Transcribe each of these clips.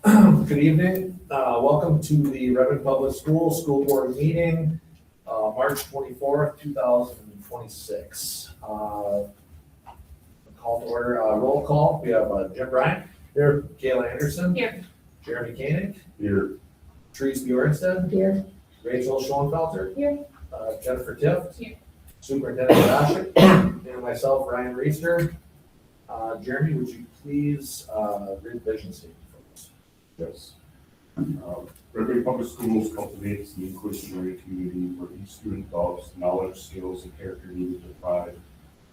Good evening. Welcome to the Redmond Public Schools School Board meeting, March 24th, 2026. Call to order, roll call. We have Jim Bryant. Here. Kayla Anderson. Here. Jeremy Koenig. Here. Therese Bjornstad. Here. Rachel Schoenfelter. Here. Jennifer Tift. Here. Superintendent Dashik. And myself, Ryan Reister. Jeremy, would you please read the vision statement for us? Yes. Redmond Public Schools cultivates the inclusionary community where each student develops knowledge, skills, and character needed to thrive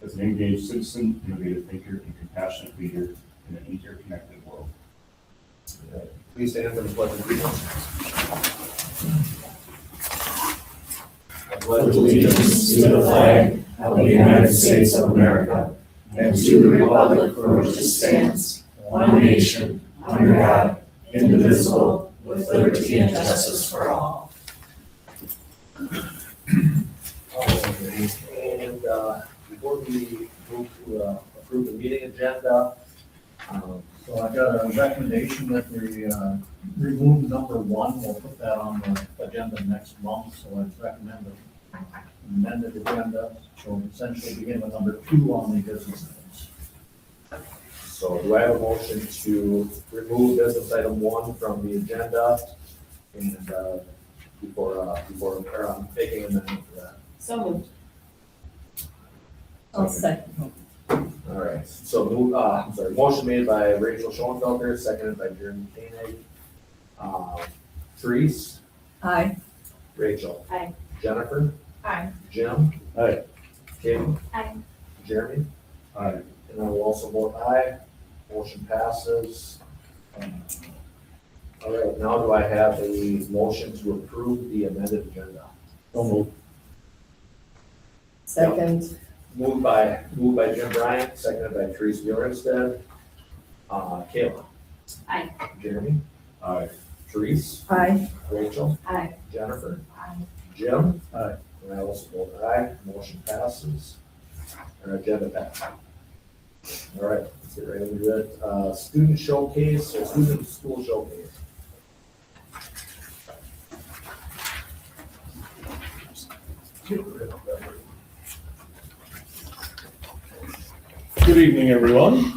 as an engaged citizen, innovative thinker, and compassionate leader in an interconnected world. Please stand for the pledge of allegiance. I pledge allegiance to the flag of the United States of America and to the republic for which it stands, one nation, under God, indivisible, with liberty and justice for all. And before we move to approve the meeting agenda, So I got a recommendation that we remove number 1. We'll put that on the agenda next month, so I recommend an amended agenda. So essentially begin with number 2 on the business items. so do I have a motion to remove business item 1 from the agenda and before making an amendment for that? So moved. I'll second. All right, so motion made by Rachel Schoenfelter, seconded by Jeremy Koenig. Therese, Aye. Rachel. Aye. Jennifer, Aye. Jim. Aye. Katie. Aye. Jeremy. Aye. And I will also vote aye. Motion passes. All right, now do I have a motion to approve the amended agenda? So moved. Second. Moved by Jim Bryant, seconded by Therese Bjornstad. Kayla. Aye. Jeremy. Aye. Therese. Aye. Rachel. Aye. Jennifer. Aye. Jim. Aye. And I also vote aye. Motion passes. Our agenda passed. All right, let's get right into it. Student showcase or student school showcase. Good evening, everyone.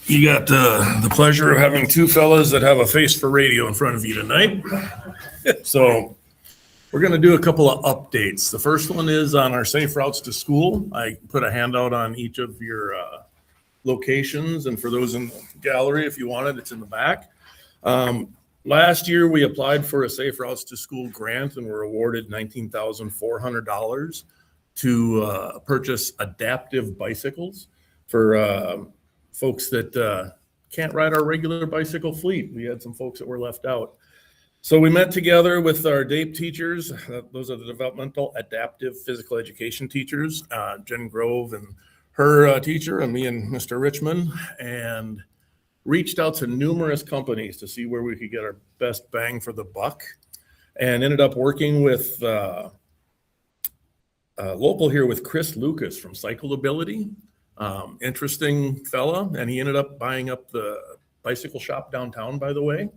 You got the pleasure of having two fellas that have a face for radio in front of you tonight. So we're going to do a couple of updates. The first one is on our safe routes to school. I put a handout on each of your locations, and for those in the gallery, if you want it, it's in the back. Last year, we applied for a Safe Routes to School grant and were awarded $19,400 to purchase adaptive bicycles for folks that can't ride our regular bicycle fleet. We had some folks that were left out. So we met together with our DAPE teachers. Those are the developmental adaptive physical education teachers, Jen Grove and her teacher, and me and Mr. Richmond, and reached out to numerous companies to see where we could get our best bang for the buck, and ended up working with local here with Chris Lucas from Cycle Ability. Interesting fella, and he ended up buying up the bicycle shop downtown, by the way.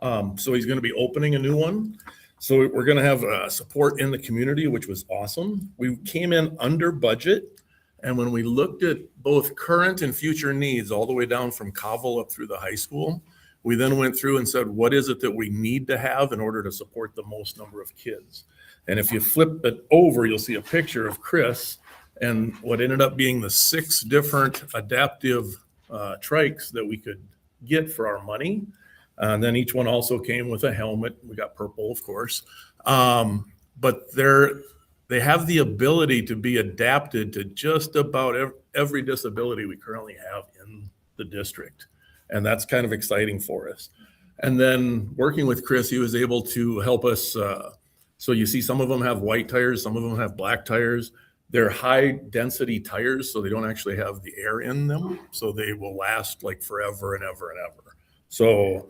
So he's going to be opening a new one. So we're going to have support in the community, which was awesome. We came in under budget. And when we looked at both current and future needs, all the way down from Covell up through the high school, we then went through and said, what is it that we need to have in order to support the most number of kids? And if you flip it over, you'll see a picture of Chris and what ended up being the 6 different adaptive trikes that we could get for our money. And then each one also came with a helmet. We got purple, of course. But they have the ability to be adapted to just about every disability we currently have in the district. And that's kind of exciting for us. And then working with Chris, he was able to help us. So you see some of them have white tires, some of them have black tires. They're high density tires, so they don't actually have the air in them. So they will last like forever and ever and ever. So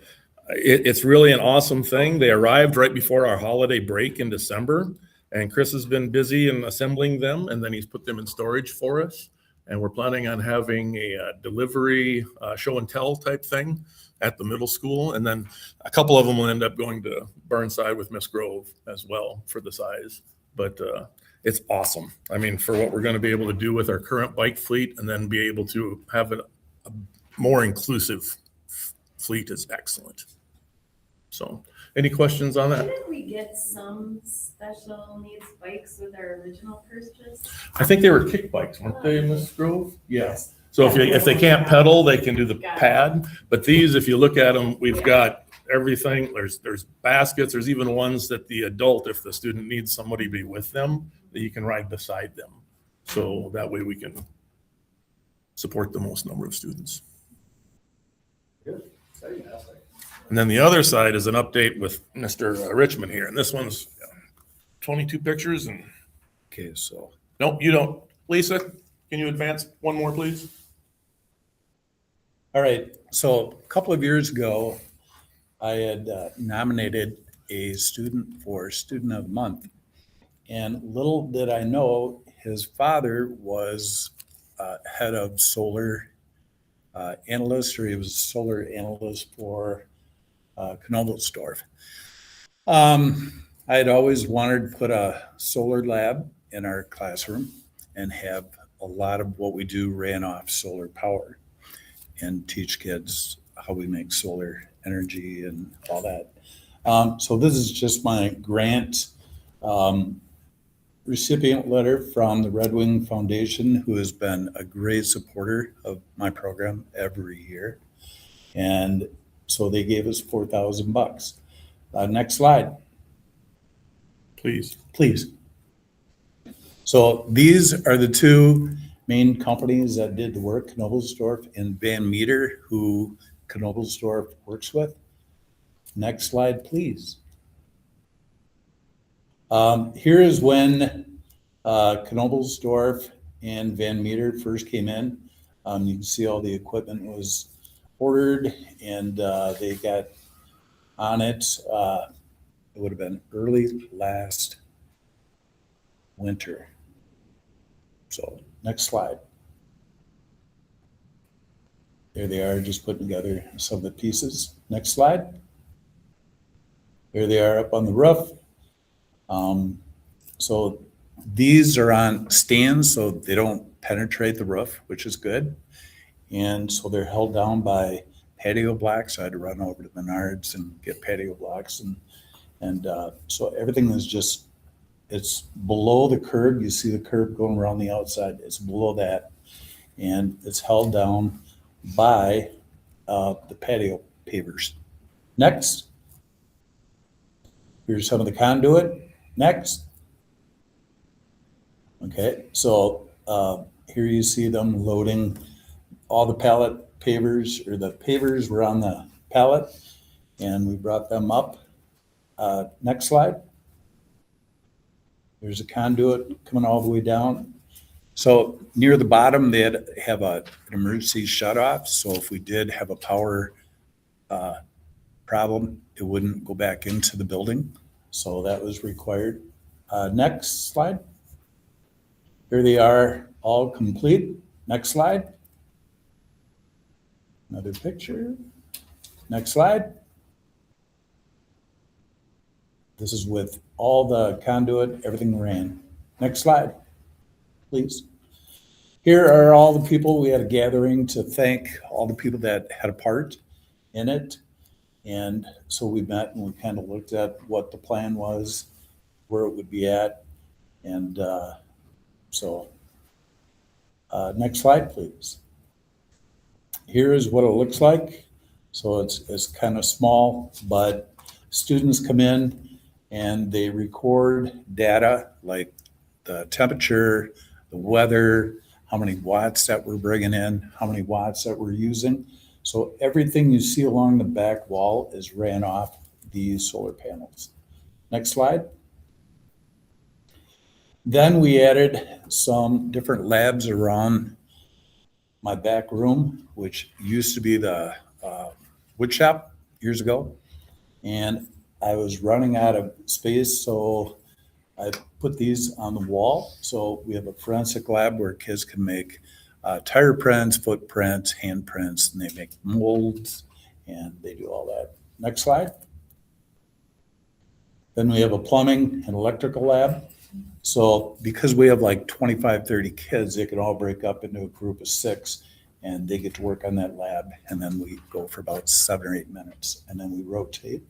it's really an awesome thing. They arrived right before our holiday break in December. And Chris has been busy in assembling them, and then he's put them in storage for us. And we're planning on having a delivery show and tell type thing at the middle school. And then a couple of them will end up going to Burnside with Miss Grove as well for the size. But it's awesome. I mean, for what we're going to be able to do with our current bike fleet and then be able to have a more inclusive fleet is excellent. So any questions on that? Didn't we get some special needs bikes with our original purchase? I think they were kick bikes, weren't they, Miss Grove? Yes. So if they can't pedal, they can do the pad. But these, if you look at them, we've got everything. There's baskets. There's even ones that the adult, if the student needs somebody to be with them, that you can ride beside them. So that way we can support the most number of students. Good. Fantastic. And then the other side is an update with Mr. Richmond here. And this one's 22 pictures and, Okay, so nope, you don't. Lisa, can you advance one more, please? all right, so a couple of years ago, I had nominated a student for Student of the Month. And little did I know, his father was head of solar analyst, or he was solar analyst for Knobelsdorf. I had always wanted to put a solar lab in our classroom and have a lot of what we do ran off solar power and teach kids how we make solar energy and all that. So this is just my grant recipient letter from the Red Wing Foundation, who has been a great supporter of my program every year. And so they gave us $4,000. Next slide, Please. please. So these are the two main companies that did the work, Knobelsdorf and Van Meter, who Knobelsdorf works with. Next slide, please. Here is when Knobelsdorf and Van Meter first came in. You can see all the equipment was ordered and they got on it. It would have been early last winter. So next slide. There they are, just putting together some of the pieces. Next slide. There they are up on the roof. So these are on stands, so they don't penetrate the roof, which is good. And so they're held down by patio blocks. I had to run over to Menards and get patio blocks. And so everything is just, it's below the curb. You see the curb going around the outside. It's below that. And it's held down by the patio pavers. Next. Here's some of the conduit. Next. Okay, so here you see them loading all the pallet pavers, or the pavers were on the pallet, and we brought them up. Next slide. There's a conduit coming all the way down. So near the bottom, they have an emergency shut-off. So if we did have a power problem, it wouldn't go back into the building. So that was required. Next slide. Here they are, all complete. Next slide. Another picture. Next slide. This is with all the conduit, everything ran. Next slide, please. Here are all the people. We had a gathering to thank all the people that had a part in it. And so we met and we kind of looked at what the plan was, where it would be at. And next slide, please. Here is what it looks like. So it's kind of small, but students come in and they record data like the temperature, the weather, how many watts that we're bringing in, how many watts that we're using. So everything you see along the back wall is ran off these solar panels. Next slide. Then we added some different labs around my back room, which used to be the wood shop years ago. And I was running out of space, so I put these on the wall. So we have a forensic lab where kids can make tire prints, footprints, handprints, and they make molds, and they do all that. Next slide. Then we have a plumbing and electrical lab. So because we have like 25, 30 kids, they can all break up into a group of 6, and they get to work on that lab. And then we go for about 7 or 8 minutes, and then we rotate.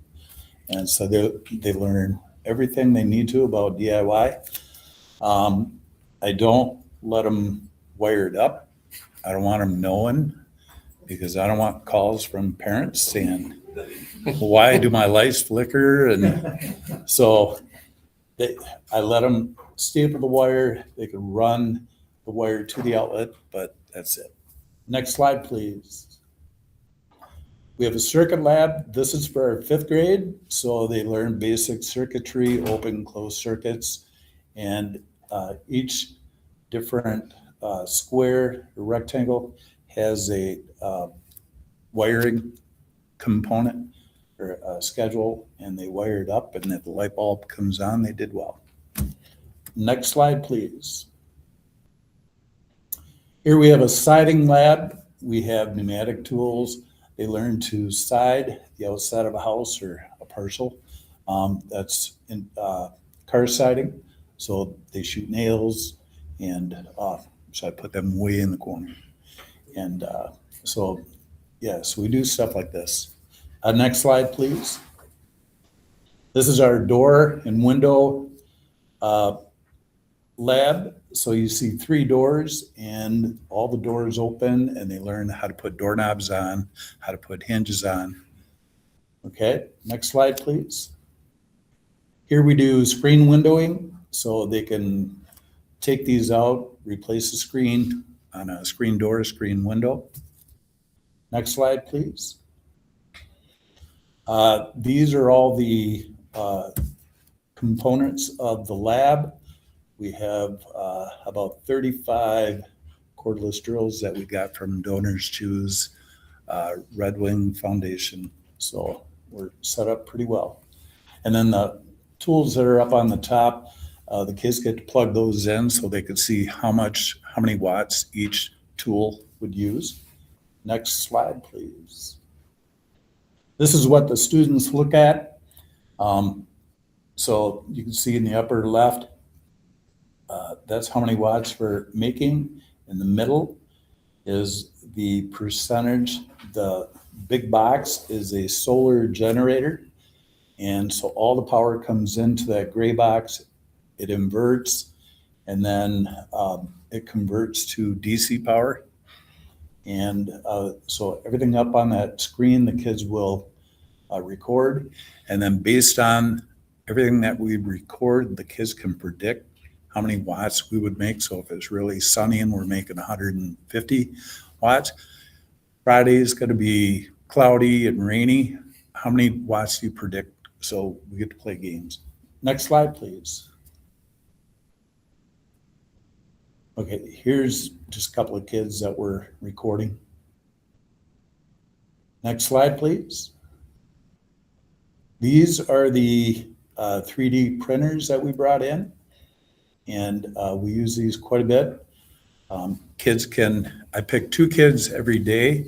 And so they learn everything they need to about DIY. I don't let them wire it up. I don't want them knowing, because I don't want calls from parents saying, why do my lights flicker? And so I let them staple the wire. They can run the wire to the outlet, but that's it. Next slide, please. We have a circuit lab. This is for our 5th grade. So they learn basic circuitry, open, closed circuits, and each different square or rectangle has a wiring component or a schedule, and they wire it up, and if the light bulb comes on, they did well. Next slide, please. Here we have a siding lab. We have pneumatic tools. They learn to side the outside of a house or a parcel. That's in car siding. So they shoot nails, and so I put them way in the corner. And so we do stuff like this. Next slide, please. This is our door and window lab. So you see 3 doors, and all the doors open, and they learn how to put doorknobs on, how to put hinges on. Okay, next slide, please. Here we do screen windowing, so they can take these out, replace the screen on a screen door, screen window. Next slide, please. These are all the components of the lab. We have about 35 cordless drills that we got from Donors Choose, Red Wing Foundation. So we're set up pretty well. And then the tools that are up on the top, the kids get to plug those in so they could see how many watts each tool would use. Next slide, please. This is what the students look at. So you can see in the upper left, that's how many watts we're making. In the middle is the percentage. The big box is a solar generator. And so all the power comes into that gray box. It inverts, and then it converts to DC power. And so everything up on that screen, the kids will record. And then based on everything that we record, the kids can predict how many watts we would make. So if it's really sunny and we're making 150 watts, Friday is going to be cloudy and rainy. How many watts do you predict? So we get to play games. Next slide, please. Okay, here's just a couple of kids that we're recording. Next slide, please. These are the 3D printers that we brought in, and we use these quite a bit. I pick 2 kids every day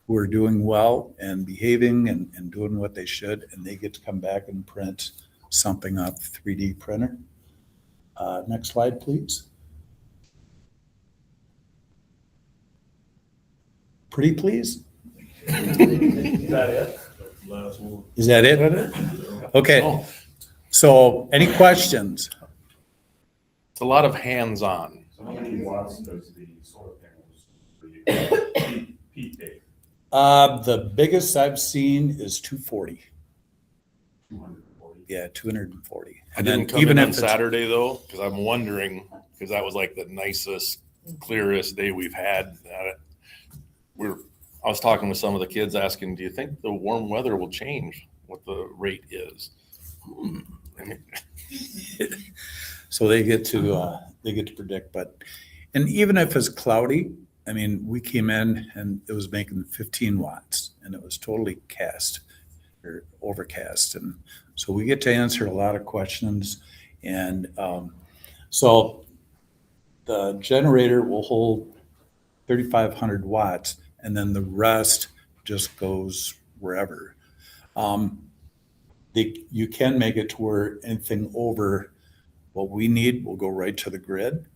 who are doing well and behaving and doing what they should, and they get to come back and print something off the 3D printer. Next slide, please. Pretty please? Is that it? Is that it? Okay. So any questions? It's a lot of hands-on. So how many watts does the solar panels peak day? The biggest I've seen is 240. 240. Yeah, 240. I didn't come in on Saturday though, because I'm wondering, because that was like the nicest, clearest day we've had. I was talking with some of the kids asking, do you think the warm weather will change what the rate is? So they get to predict, and even if it's cloudy, I mean, we came in and it was making 15 watts and it was totally cast or overcast. And so we get to answer a lot of questions. And so the generator will hold 3,500 watts, and then the rest just goes wherever. You can make it to where anything over what we need will go right to the grid.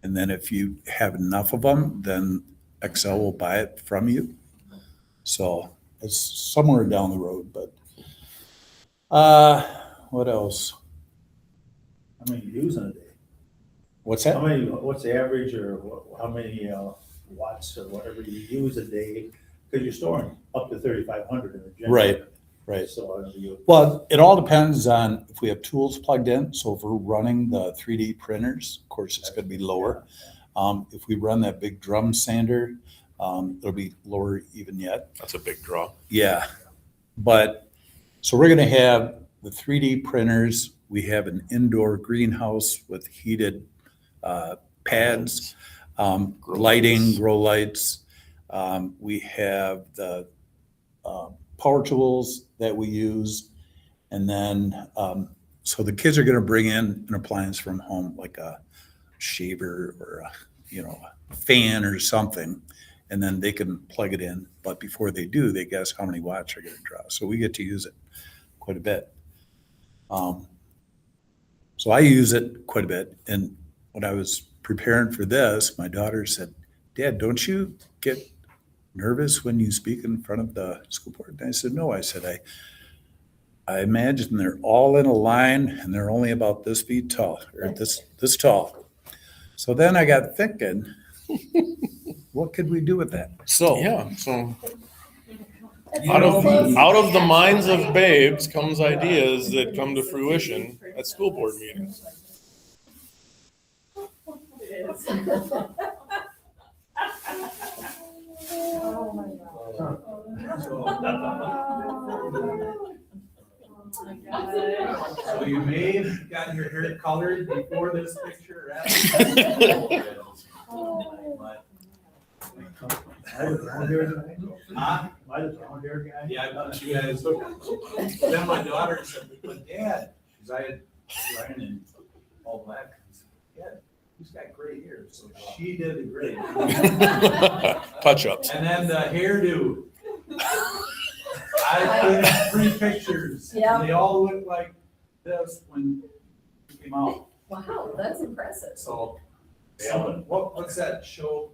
And then if you have enough of them, then Xcel will buy it from you. So it's somewhere down the road, but what else? How many you use in a day? What's How that? many, what's the average or how many watts or whatever you use a day? Because you're storing up to 3,500 in the generator. Right. So you, Well, it all depends on if we have tools plugged in. So if we're running the 3D printers, of course, it's going to be lower. If we run that big drum sander, it'll be lower even yet. That's a big draw. Yeah. But so we're going to have the 3D printers. We have an indoor greenhouse with heated pads, lighting, grow lights. We have the power tools that we use. And then, so the kids are going to bring in an appliance from home, like a shaver or a fan or something, and then they can plug it in. But before they do, they guess how many watts are going to draw. So we get to use it quite a bit. So I use it quite a bit. And when I was preparing for this, my daughter said, "Dad, don't you get nervous when you speak in front of the school board?" And I said, "No." I said, I imagine they're all in a line and they're only about this feet tall or this tall. So then I got thinking, what could we do with that? So Yeah, so out of the minds of babes comes ideas that come to fruition at school board meetings. It is. Oh, my God. So you may have gotten your hair colored before this picture. But I was on there tonight. Huh? I was on there, guy. Yeah, I thought you guys. Then my daughter said, "But Dad," because I had Ryan in all black. I said, "Dad, he's got gray hair." So she did the gray. Touch-ups. And then the hairdo. I put 3 pictures. Yeah. And they all look like this when it came out. Wow, that's impressive. So, what's that show?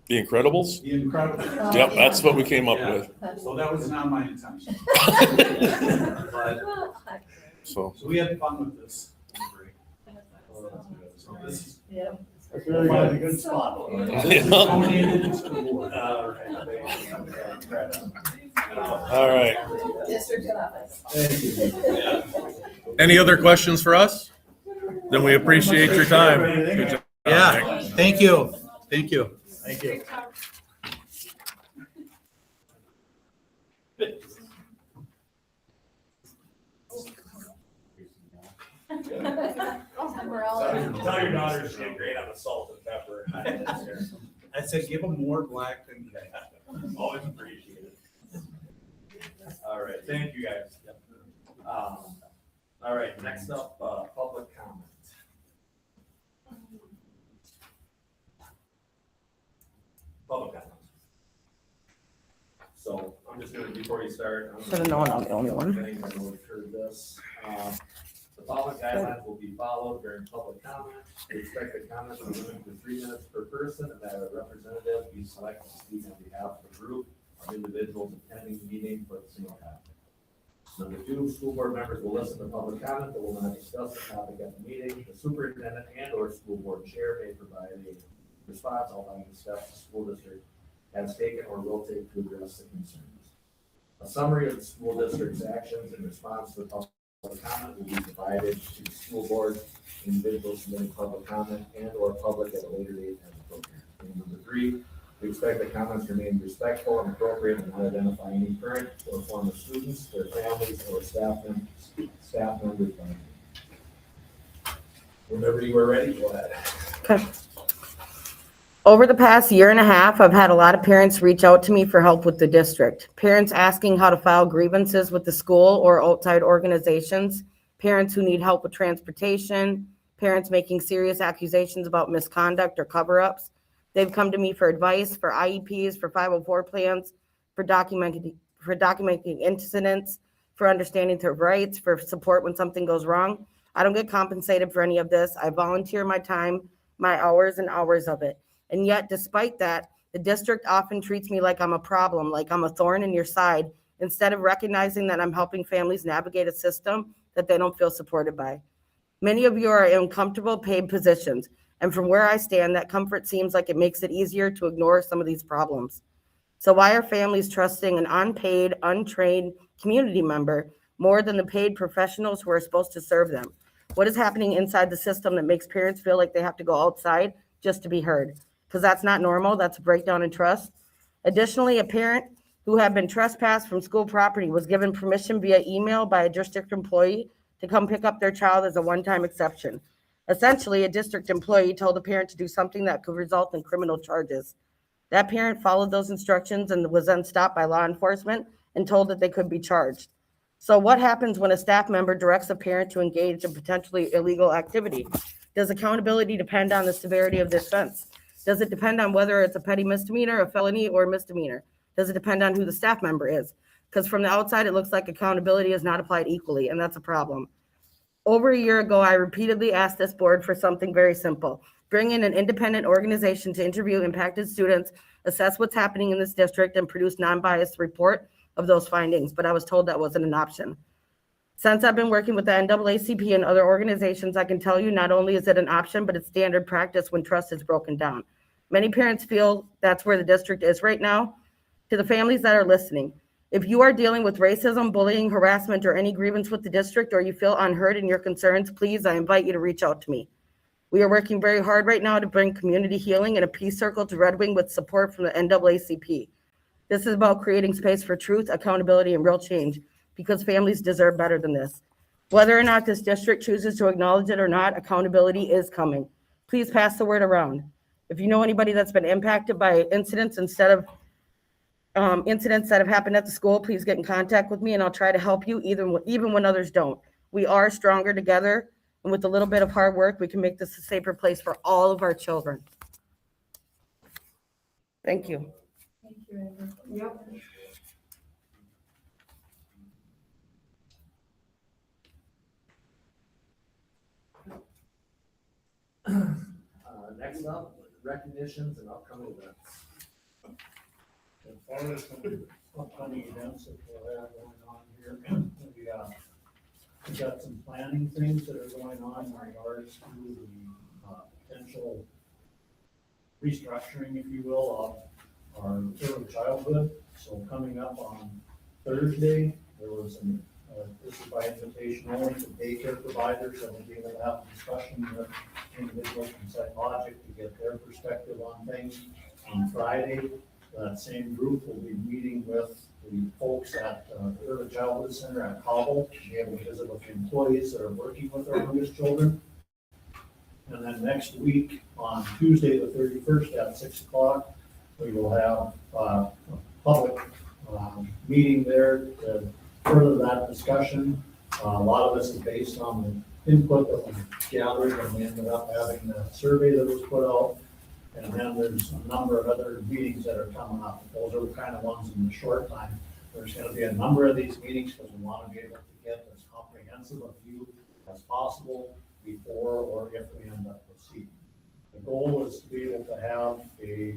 The Incredibles? The Incredible. Yep, that's what we came up Yeah. with. So that was not my intention. But, So, so we had fun with this. So this is. Yeah. That's really a good spot. This is donated to the board. all right. District office. Thank you. Any other questions for us? Then we appreciate your time. Good job, yeah, Nick. thank you. Thank you. Thank you. We're all. Tell your daughters to get great on the salt and pepper. I said, give them more black than gray. Always appreciated. All right, thank you guys. All right, next up, public comment. Public comment. So I'm just gonna, before you start. Should have known I'm the only one. I know we've heard this. The following guidelines will be followed during public comment. We expect the comments to be limited to 3 minutes per person and that a representative be selected to speak on behalf of a group of individuals attending the meeting for the same topic. Number 2, school board members will listen to public comment but will not discuss the topic at the meeting. The superintendent and/or school board chair may provide a response outlining the steps the school district has taken or will take to address the concerns. A summary of the school district's actions in response to the public comment will be provided to the school board, individuals submitting public comment and/or public at a later date as appropriate. And number 3, we expect the comments remain respectful and appropriate and not identify any current or former students, their families, or staff members. by name. Whenever you are ready, go ahead. Okay. Over the past year and a half, I've had a lot of parents reach out to me for help with the district. Parents asking how to file grievances with the school or outside organizations, parents who need help with transportation, parents making serious accusations about misconduct or cover-ups, They've come to me for advice, for IEPs, for 504 plans, for documenting incidents, for understanding their rights, for support when something goes wrong. I don't get compensated for any of this. I volunteer my time, my hours and hours of it. And yet, despite that, the district often treats me like I'm a problem, like I'm a thorn in your side, instead of recognizing that I'm helping families navigate a system that they don't feel supported by. Many of you are in comfortable paid positions, and from where I stand, that comfort seems like it makes it easier to ignore some of these problems. So why are families trusting an unpaid, untrained community member more than the paid professionals who are supposed to serve them? What is happening inside the system that makes parents feel like they have to go outside just to be heard? Because that's not normal. That's a breakdown in trust. Additionally, a parent who had been trespassed from school property was given permission via email by a district employee to come pick up their child as a one-time exception. Essentially, a district employee told the parent to do something that could result in criminal charges. That parent followed those instructions and was then stopped by law enforcement and told that they could be charged. So what happens when a staff member directs a parent to engage in potentially illegal activity? Does accountability depend on the severity of the offense? Does it depend on whether it's a petty misdemeanor, a felony, or a misdemeanor? Does it depend on who the staff member is? Because from the outside, it looks like accountability is not applied equally, and that's a problem. Over a year ago, I repeatedly asked this board for something very simple. Bring in an independent organization to interview impacted students, assess what's happening in this district, and produce non-biased report of those findings, but I was told that wasn't an option. Since I've been working with the NAACP and other organizations, I can tell you not only is it an option, but it's standard practice when trust is broken down. Many parents feel that's where the district is right now. To the families that are listening, if you are dealing with racism, bullying, harassment, or any grievance with the district, or you feel unheard in your concerns, please, I invite you to reach out to me. We are working very hard right now to bring community healing and a peace circle to Red Wing with support from the NAACP. This is about creating space for truth, accountability, and real change, because families deserve better than this. Whether or not this district chooses to acknowledge it or not, accountability is coming. Please pass the word around. If you know anybody that's been impacted by incidents incidents that have happened at the school, please get in contact with me and I'll try to help you even when others don't. We are stronger together, and with a little bit of hard work, we can make this a safer place for all of our children. Thank you. Thank you, Amber. Yep. Next up, recognitions and upcoming events. As far as some upcoming events that we'll have going on here, we've got some planning things that are going on in regards to the potential restructuring, if you will, of our early childhood. So coming up on Thursday, there was this is by invitation only to daycare providers, that will be able to have a discussion with individuals from SiteLogic to get their perspective on things. On Friday, that same group will be meeting with the folks at the Early Childhood Center at Cobble to be able to visit with the employees that are working with our youngest children. And then next week, on Tuesday, the 31st at 6 o'clock, we will have a public meeting there to further that discussion. A lot of this is based on the input that we gathered when we ended up having the survey that was put out. And then there's a number of other meetings that are coming up. Those are the kind of ones in the short time. There's going to be a number of these meetings because we want to be able to get as comprehensive a view as possible before or if we end up proceeding. The goal is to be able to have a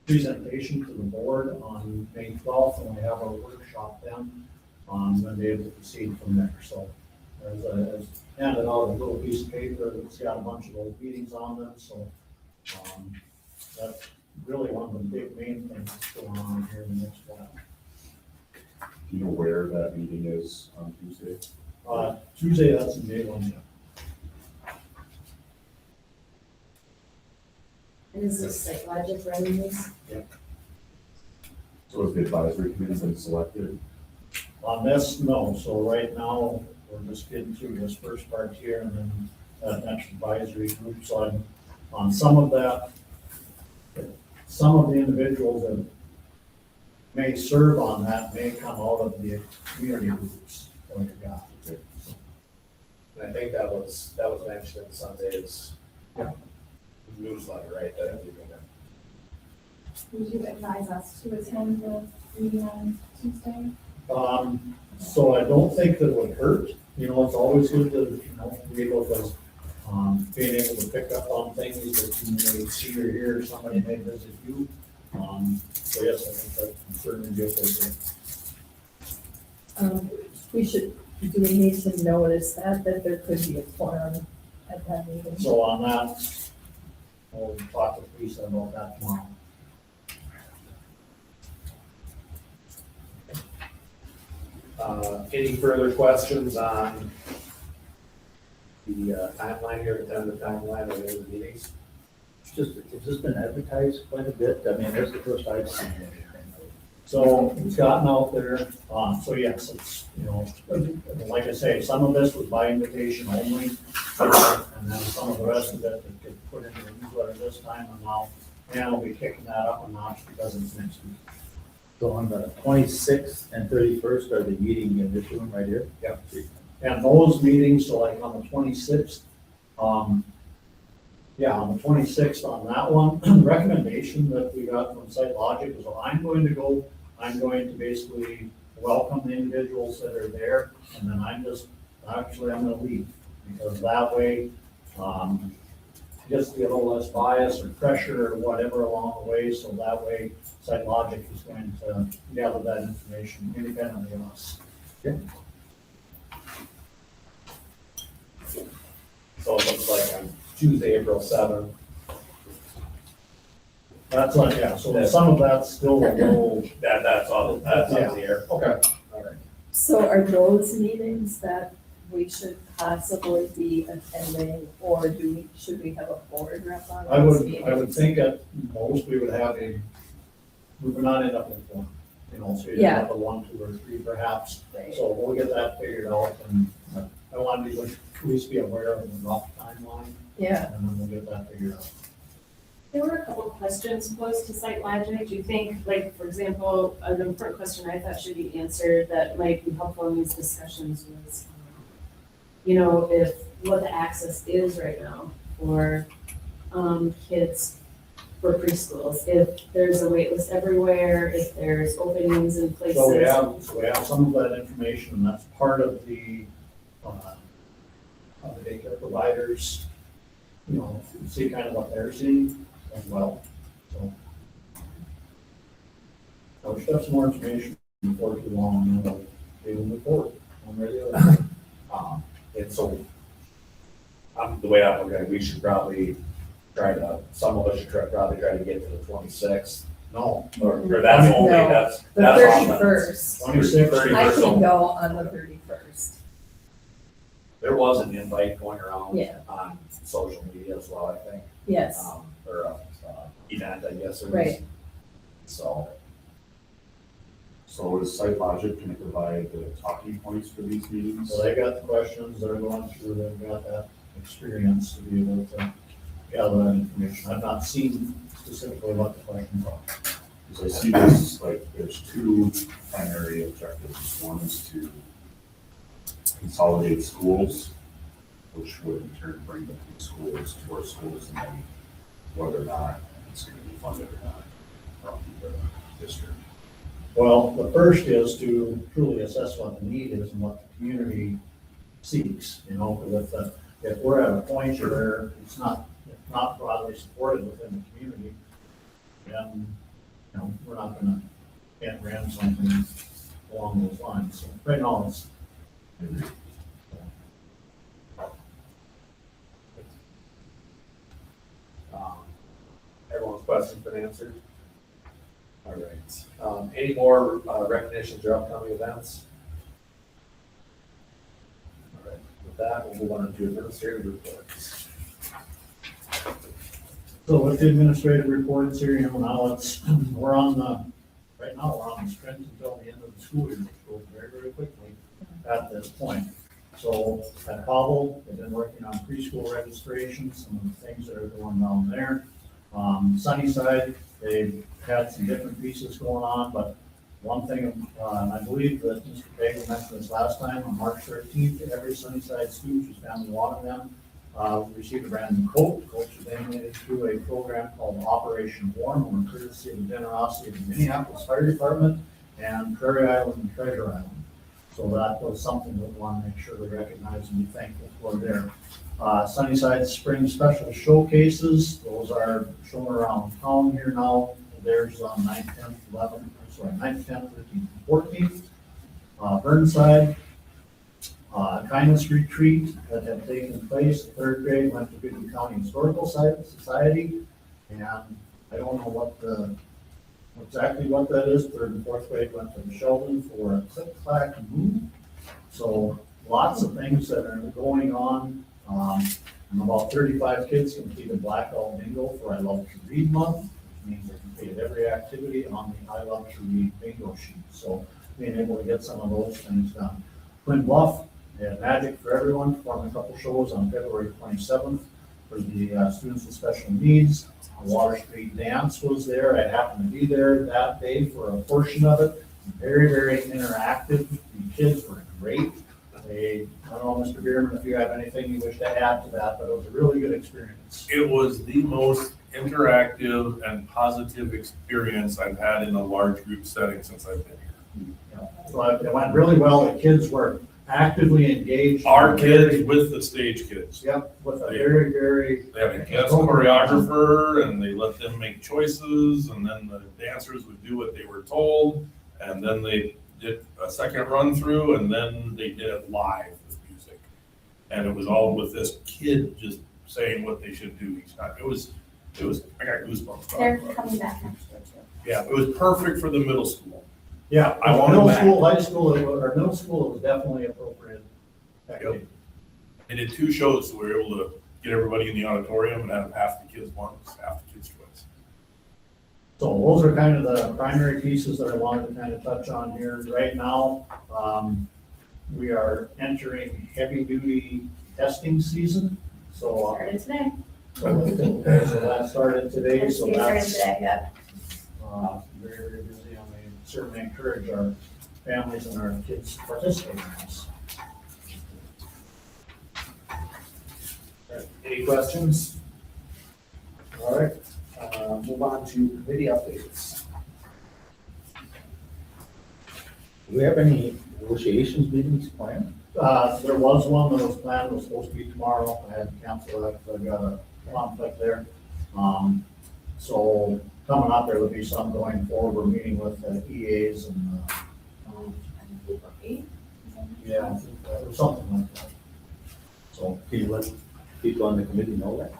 presentation to the board on May 12th, and we have our workshop then on when they able to proceed from there. So there's handed out a little piece of paper that's got a bunch of those meetings on them. So that's really one of the big main things that's going on here in the next while. Do you know where that meeting is on Tuesday? Tuesday, that's in May 1. And is this SiteLogic running this? So has the advisory committee been selected? On this, no. So right now, we're just getting through this first part here and then that next advisory group. So on some of that, some of the individuals that may serve on that may come out of the community groups that we've got. And I think that was mentioned in Sunday's newsletter, right? That you're gonna- Would you advise us to attend the meeting on Tuesday? So I don't think that it would hurt, you know, it's always good to, be able to, being able to pick up on things that you may see or hear, somebody may visit you. So yes, I think that can certainly be appropriate. Do we need to notice that there could be a forum at that meeting? So on that, we'll talk to Lisa about that tomorrow. Any further questions on the timeline here, the tentative timeline of the meetings? Just, has this been advertised quite a bit? I mean, that's the first I've seen anything. So it's gotten out there, so yes, it's, like I say, some of this was by invitation only. And then some of the rest of it that get put into the newsletter this time, and now, I'll be kicking that up a notch because it's next week. So on the 26th and 31st are the meeting in this room right here? Yep. And those meetings, so like on the 26th, on the 26th on that one, the recommendation that we got from Site Logic is, I'm going to basically welcome the individuals that are there, and then I'm gonna leave, because that way, just to get a little less bias or pressure or whatever along the way, so that way Site Logic is going to gather that information independently of us. So it looks like on Tuesday, April 7th. That's like, yeah, so some of that's still a little, That's all, that's on the air. Okay, all right. So are those meetings that we should possibly be attending, or should we have a board rep on those meetings? I would think at most we would have we would not end up with one, so you'd Yeah. have a 1, 2, or 3 perhaps. Right. So we'll get that figured out, and I want to at least be aware of the rough timeline, Yeah, and then we'll get that figured out. There were a couple of questions posed to Site Logic. Do you think, like, for example, an important question I thought should be answered that might be helpful in these discussions was, if what the access is right now for kids for preschools, if there's a wait list everywhere, if there's openings in places. So we have some of that information, and that's part of the daycare providers, see kind of what they're seeing as well, so. I should have some more information before too long, and we'll be able to move forward. I'm ready to go. And so, the way I'm looking at it, we should probably some of us should probably try to get to the 26th. No, Or that's only, No. that's the all. 31st. 26th. I 31st, can so go on the 31st. there was an invite going around Yeah. on social media as well, I think. Yes, Or event, I guess it was. Right. So, So is Site Logic going to provide the talking points for these meetings? So they got the questions they're going through, they've got that experience to be able to gather that information. I've not seen specifically what the questions are. Because I see this, there's 2 primary objectives. One is to consolidate schools, which would in turn bring the schools to our schools, and then whether or not it's going to be funded or not from the district. Well, the first is to truly assess what the need is and what the community seeks, because if we're at a point where it's not broadly supported within the community, then, we're not gonna, can't ram something along those lines. So right now, it's. everyone's questions been answered? All right. Any more recognitions or upcoming events? All right. With that, we'll move on to administrative reports. So with the administrative reports here, now we're on the sprint until the end of the school year, which goes very, very quickly at this point. So at Hobble, they've been working on preschool registrations, some of the things that are going on there. Sunnyside, they've had some different pieces going on, but one thing, and I believe that Mr. Pagel mentioned this last time, on March 13th, every Sunnyside student, who's family one of them, We received a brand new coat. Coach was donated through a program called Operation Warm, on courtesy of the generosity of the Minneapolis Fire Department and Prairie Island and Treasure Island. So that was something that we want to make sure we recognize and be thankful for there. Sunnyside Spring Special Showcases, those are shown around town here now. There's on 9th, 10th, 11th, 9th, 10th, 13th, 14th. Burnside, kindness retreat that had taken place. The third grade went to Goodman County Historical Society, and I don't know exactly what that is. Third and fourth grade went to Sheldon for a click-clack move. So lots of things that are going on. And about 35 kids completed Blackout Bingo for I Love to Read Month, which means they completed every activity on the I Love to Read bingo sheet. So being able to get some of those things done. Twin Bluff, they had Magic for Everyone, performing a couple shows on February 27th for the students with special needs. Water Street Dance was there. I happened to be there that day for a portion of it. Very, very interactive. The kids were great. I don't know, Mr. Bierman, if you have anything you wish to add to that, but it was a really good experience. It was the most interactive and positive experience I've had in a large group setting since I've been here. Yeah. So it went really well. The kids were actively engaged. Our kids with the stage kids. Yep, with a very, very. They have a guest choreographer and they let them make choices and then the dancers would do what they were told. And then they did a second run through and then they did it live with music. And it was all with this kid just saying what they should do each time. It was, I got goosebumps. They're coming back next year too. Yeah, it was perfect for the middle school. Yeah, I want middle them back. school, high school, or middle school, it was definitely appropriate. Yep. They did 2 shows, so we were able to get everybody in the auditorium and have half the kids once, half the kids twice. So those are kind of the primary pieces that I wanted to kind of touch on here. Right now, we are entering heavy-duty testing season, so. Started today. So that started today, so Started that's today, yeah. very, very busy, and we certainly encourage our families and our kids to participate in this. Any questions? All right, move on to committee updates. Do we have any negotiations meetings planned? There was one that was planned, it was supposed to be tomorrow, I had to cancel that, because I got a conflict there. So coming up, there will be some going forward, we're meeting with EAs and, yeah, or something like that. So, Can you let people on the committee know that?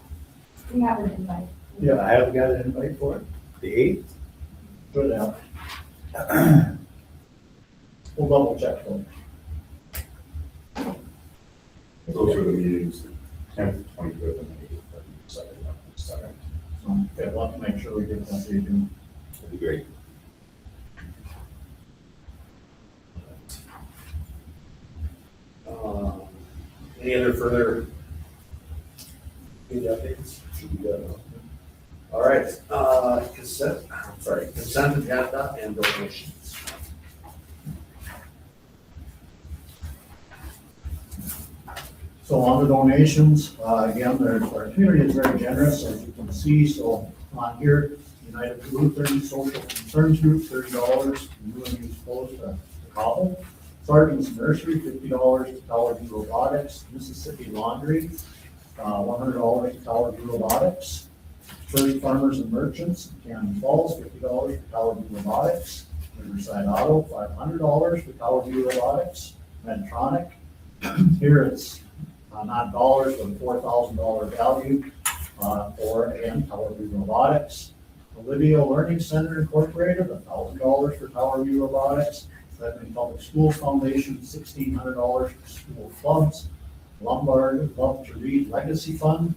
We have an invite. yeah, I haven't got an invite for it. The 8th? good out. We'll double check though. Those are the meetings, 10th, 25th, and 8th. So, okay, we'll have to make sure we get that to you. That'd be great. Any other further committee updates? Should be good. All right, consent agenda and donations. So on the donations, again, our community is very generous, as you can see, so on here, United Lutheran Social Concerns Group, $30, new and used clothes to Cobble. Sergeant's Nursery, $50 to Tower View Robotics. Mississippi Laundry, $100 to Tower View Robotics. Prairie Farmers and Merchants, Cannon Falls, $50 to Tower View Robotics. Riverside Auto, $500 to Tower View Robotics. Medtronic, here it's not dollars, but $4,000 value for, again, Tower View Robotics. Olivia Learning Center Incorporated, $1,000 for Tower View Robotics. Redmond Public Schools Foundation, $1,600 for school clubs. Lombard Love to Read Legacy Fund,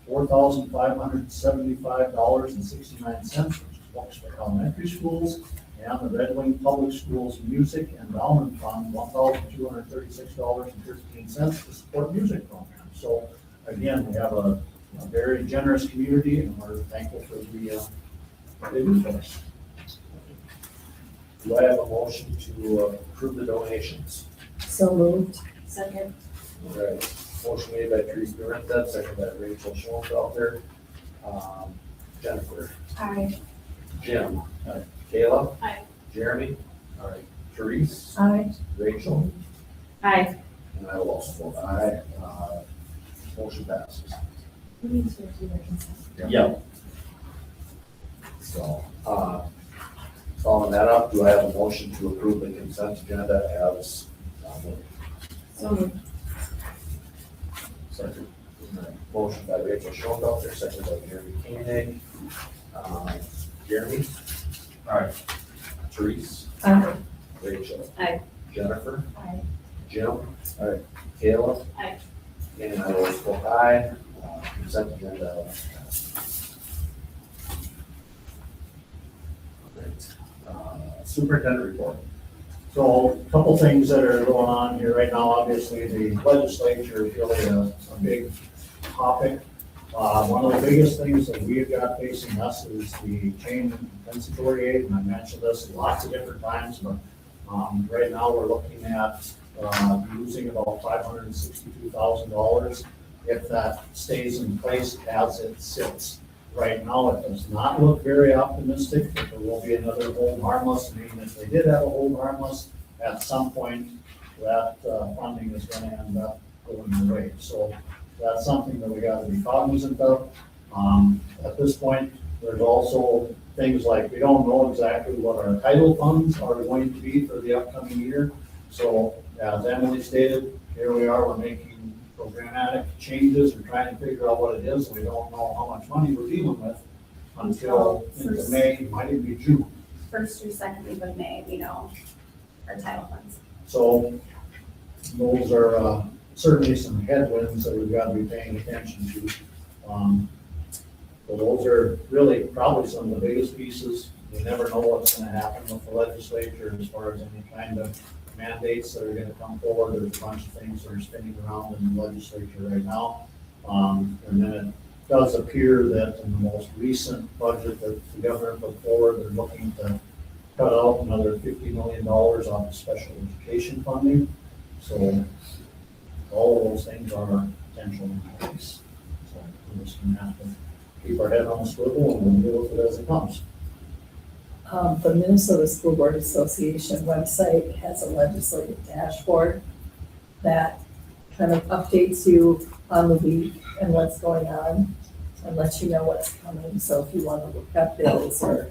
$4,575.69, which is books for elementary schools. And the Red Wing Public Schools Music Endowment Fund, $1,236.13 to support music programs. So again, we have a very generous community, and we're thankful for what they do for us. Do I have a motion to approve the donations? So moved. Second. All right, Motion made by Teresa Durant, second by Rachel Schoenfelder. Jennifer. Aye. Jim. Aye. Kayla. Aye. Jeremy. Aye. Therese. Aye. Rachel. Aye. And I will also vote aye. Motion passes. We need to do the consent. Yep. So, following that up, do I have a motion to approve the consent agenda as? So moved. Second. Motion by Rachel Schoenfelder, second by Jeremy Koenig. Jeremy? Aye. Therese? Aye. Rachel? Aye. Jennifer? Aye. Jim? Aye. Kayla? Aye. And I will vote aye. Consent agenda. Great. Superintendent report. So a couple things that are going on here right now, obviously, the legislature is really a big topic. One of the biggest things that we've got facing us is the change in compensatory aid, and I mentioned this lots of different times, but right now we're looking at using about $562,000 if that stays in place as it sits. Right now, it does not look very optimistic that there will be another hold harmless, meaning if they did have a hold harmless, at some point, that funding is gonna end up going away. So that's something that we gotta be cognizant of. At this point, there's also things like, we don't know exactly what our title funds are going to be for the upcoming year. So as Emily stated, here we are, we're making programmatic changes, we're trying to figure out what it is. We don't know how much money we're dealing with until into May, might even be June. First through second week of May, we know our title funds. So those are certainly some headwinds that we've got to be paying attention to. So those are really probably some of the biggest pieces. You never know what's going to happen with the legislature as far as any kind of mandates that are going to come forward. There's a bunch of things that are spinning around in the legislature right now. And then it does appear that in the most recent budget that the governor put forward, they're looking to cut out another $50 million off of special education funding. So all of those things are potential impacts. So we're just gonna have to keep our head on the swivel and we'll deal with it as it comes. The Minnesota School Board Association website has a legislative dashboard that kind of updates you on the week and what's going on and lets you know what's coming. So if you want to look up bills or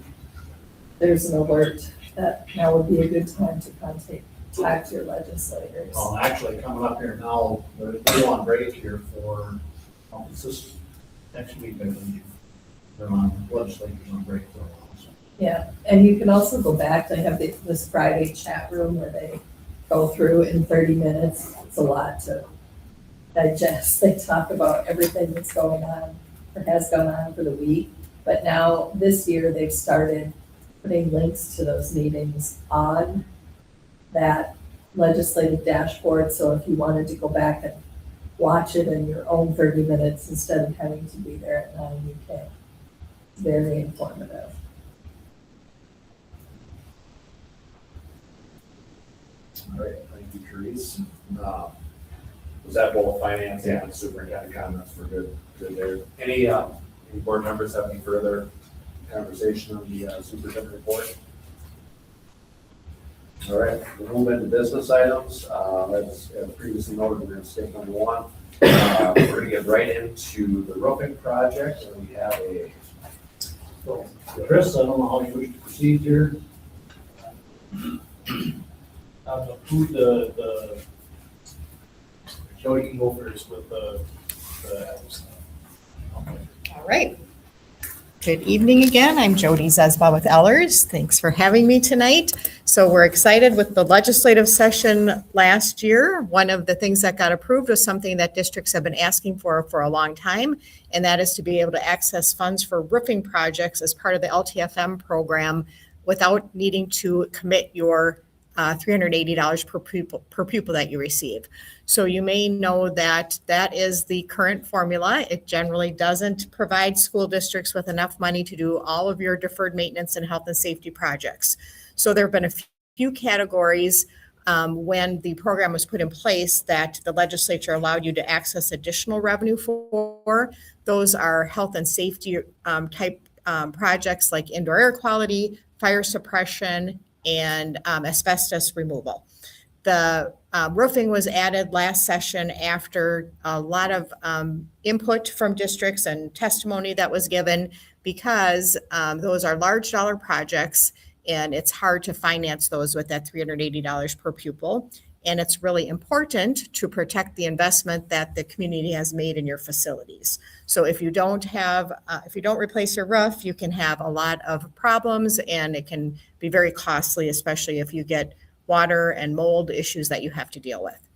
there's an alert, that now would be a good time to contact your legislators. Well, actually, coming up here now, they're on break here for, it's this next week, I believe. They're on, legislatures on break for a while, so. Yeah, and you can also go back, they have this Friday chat room where they go through in 30 minutes. It's a lot to digest. They talk about everything that's going on or has gone on for the week. But now, this year, they've started putting links to those meetings on that legislative dashboard. So if you wanted to go back and watch it in your own 30 minutes instead of having to be there at 9, you can. It's very informative. All right, thank you, Therese. Was that both finance and superintendent comments were good there? Any board members have any further conversation on the superintendent report? All right, we'll move into business items. As previously noted, we're going to skip number one. We're going to get right into the roofing project, and we have a. So, Chris, I don't know how you wish to proceed here. Who the Jody can go first with the All right. Good evening again. I'm Jody Zesba with Ellers. Thanks for having me tonight. So we're excited with the legislative session last year. One of the things that got approved was something that districts have been asking for a long time, and that is to be able to access funds for roofing projects as part of the LTFM program without needing to commit your $380 per pupil that you receive. So you may know that that is the current formula. It generally doesn't provide school districts with enough money to do all of your deferred maintenance and health and safety projects. So there have been a few categories when the program was put in place that the legislature allowed you to access additional revenue for. Those are health and safety type projects like indoor air quality, fire suppression, and asbestos removal. The roofing was added last session after a lot of input from districts and testimony that was given because those are large dollar projects and it's hard to finance those with that $380 per pupil. And it's really important to protect the investment that the community has made in your facilities. So if you don't replace your roof, you can have a lot of problems and it can be very costly, especially if you get water and mold issues that you have to deal with.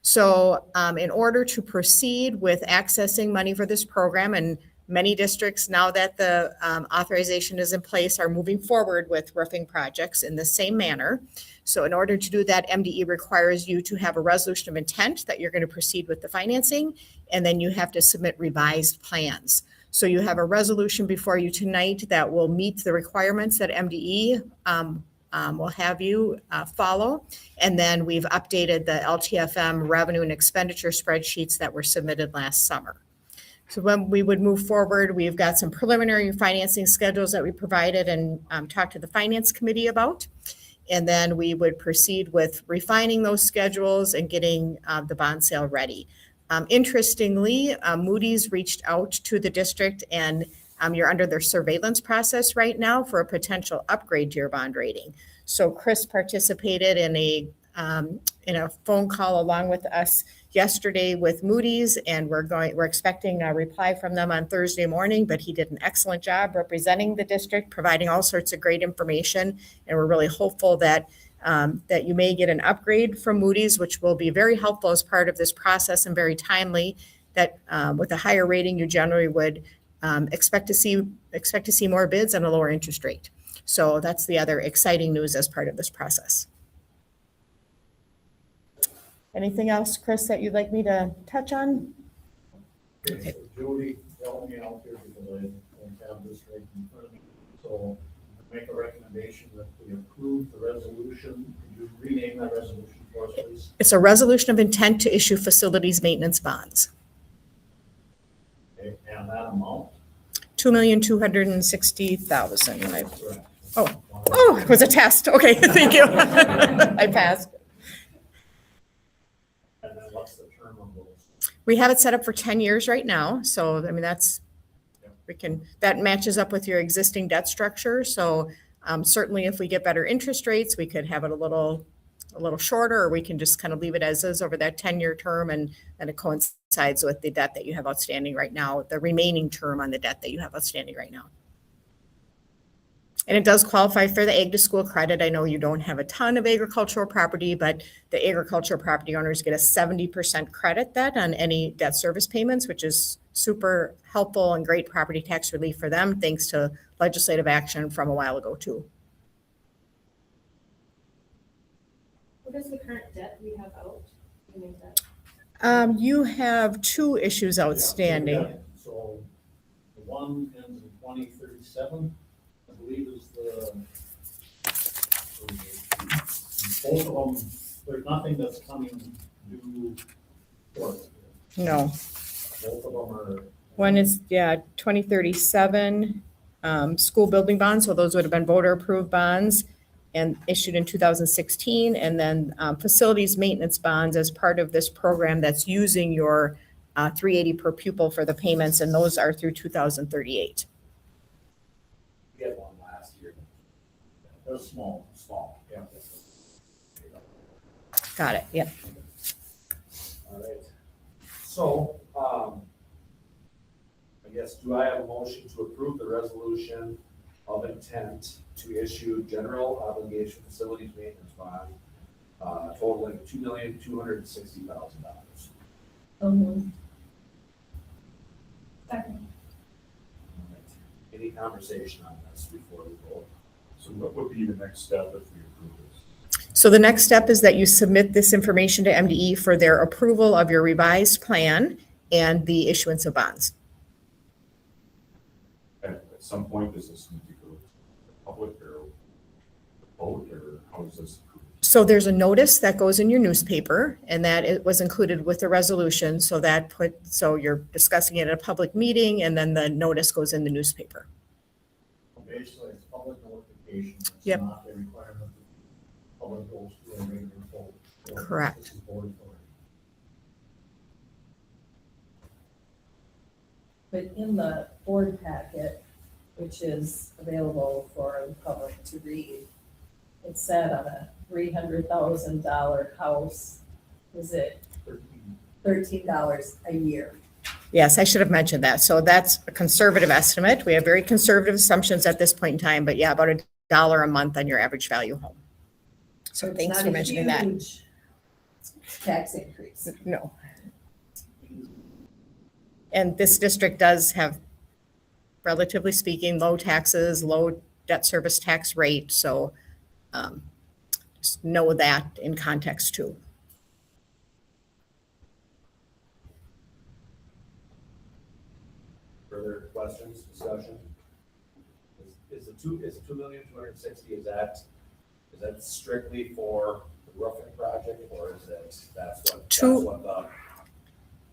So in order to proceed with accessing money for this program, and many districts, now that the authorization is in place, are moving forward with roofing projects in the same manner. So in order to do that, MDE requires you to have a resolution of intent that you're going to proceed with the financing, and then you have to submit revised plans. So you have a resolution before you tonight that will meet the requirements that MDE will have you follow. And then we've updated the LTFM revenue and expenditure spreadsheets that were submitted last summer. So when we would move forward, we've got some preliminary financing schedules that we provided and talked to the finance committee about. And then we would proceed with refining those schedules and getting the bond sale ready. Interestingly, Moody's reached out to the district and you're under their surveillance process right now for a potential upgrade to your bond rating. So Chris participated in a phone call along with us yesterday with Moody's, and we're expecting a reply from them on Thursday morning, but he did an excellent job representing the district, providing all sorts of great information. And we're really hopeful that that you may get an upgrade from Moody's, which will be very helpful as part of this process and very timely. That with a higher rating, you generally would expect to see more bids and a lower interest rate. So that's the other exciting news as part of this process. Anything else, Chris, that you'd like me to touch on? Okay, so Jody, help me out here because I don't have this right in front of me. So make a recommendation that we approve the resolution. Could you rename that resolution for us, please? It's a resolution of intent to issue facilities maintenance bonds. Okay, and that amount? $2,260,000. Correct. Oh, it was a test. Okay, thank you. I passed. And then what's the term of those? We have it set up for 10 years right now. So, I mean, that matches up with your existing debt structure. So certainly if we get better interest rates, we could have it a little shorter, or we can just kind of leave it as is over that 10-year term. And it coincides with the debt that you have outstanding right now, the remaining term on the debt that you have outstanding right now. And it does qualify for the ag to school credit. I know you don't have a ton of agricultural property, but the agricultural property owners get a 70% credit then on any debt service payments, which is super helpful and great property tax relief for them, thanks to legislative action from a while ago too. What is the current debt we have out? Can you make that? You have two issues outstanding. Yeah, so the one ends in 2037, I believe is both of them, there's nothing that's coming due short. No. Both of them are. One is, 2037 school building bonds. So those would have been voter approved bonds and issued in 2016. And then facilities maintenance bonds as part of this program that's using your $380 per pupil for the payments. And those are through 2038. We had one last year. They're small, yeah. Got it. Yeah. All right. So, I guess, do I have a motion to approve the resolution of intent to issue general obligation facilities maintenance bond totaling $2,260,000? Second. Any conversation on this before we vote? So what would be the next step if we approve this? So the next step is that you submit this information to MDE for their approval of your revised plan and the issuance of bonds. At some point, does this need to go to the public or vote, or how is this approved? So there's a notice that goes in your newspaper, and that it was included with the resolution, so so you're discussing it at a public meeting, and then the notice goes in the newspaper. Basically, it's public notification. It's Yep. not a requirement that the public goes to a regular vote. So Correct. this is board authority. But in the board packet, which is available for the public to read, it said on a $300,000 house, is it $13 a year? Yes, I should have mentioned that. So that's a conservative estimate. We have very conservative assumptions at this point in time, but yeah, about $1 a month on your average value home. So It's thanks not for a mentioning that. huge tax increase. No. And this district does have, relatively speaking, low taxes, low debt service tax rate, so just know that in context too. Further questions, discussion? Is the 2,260,000, is that strictly for the roofing project, or is it, that's what the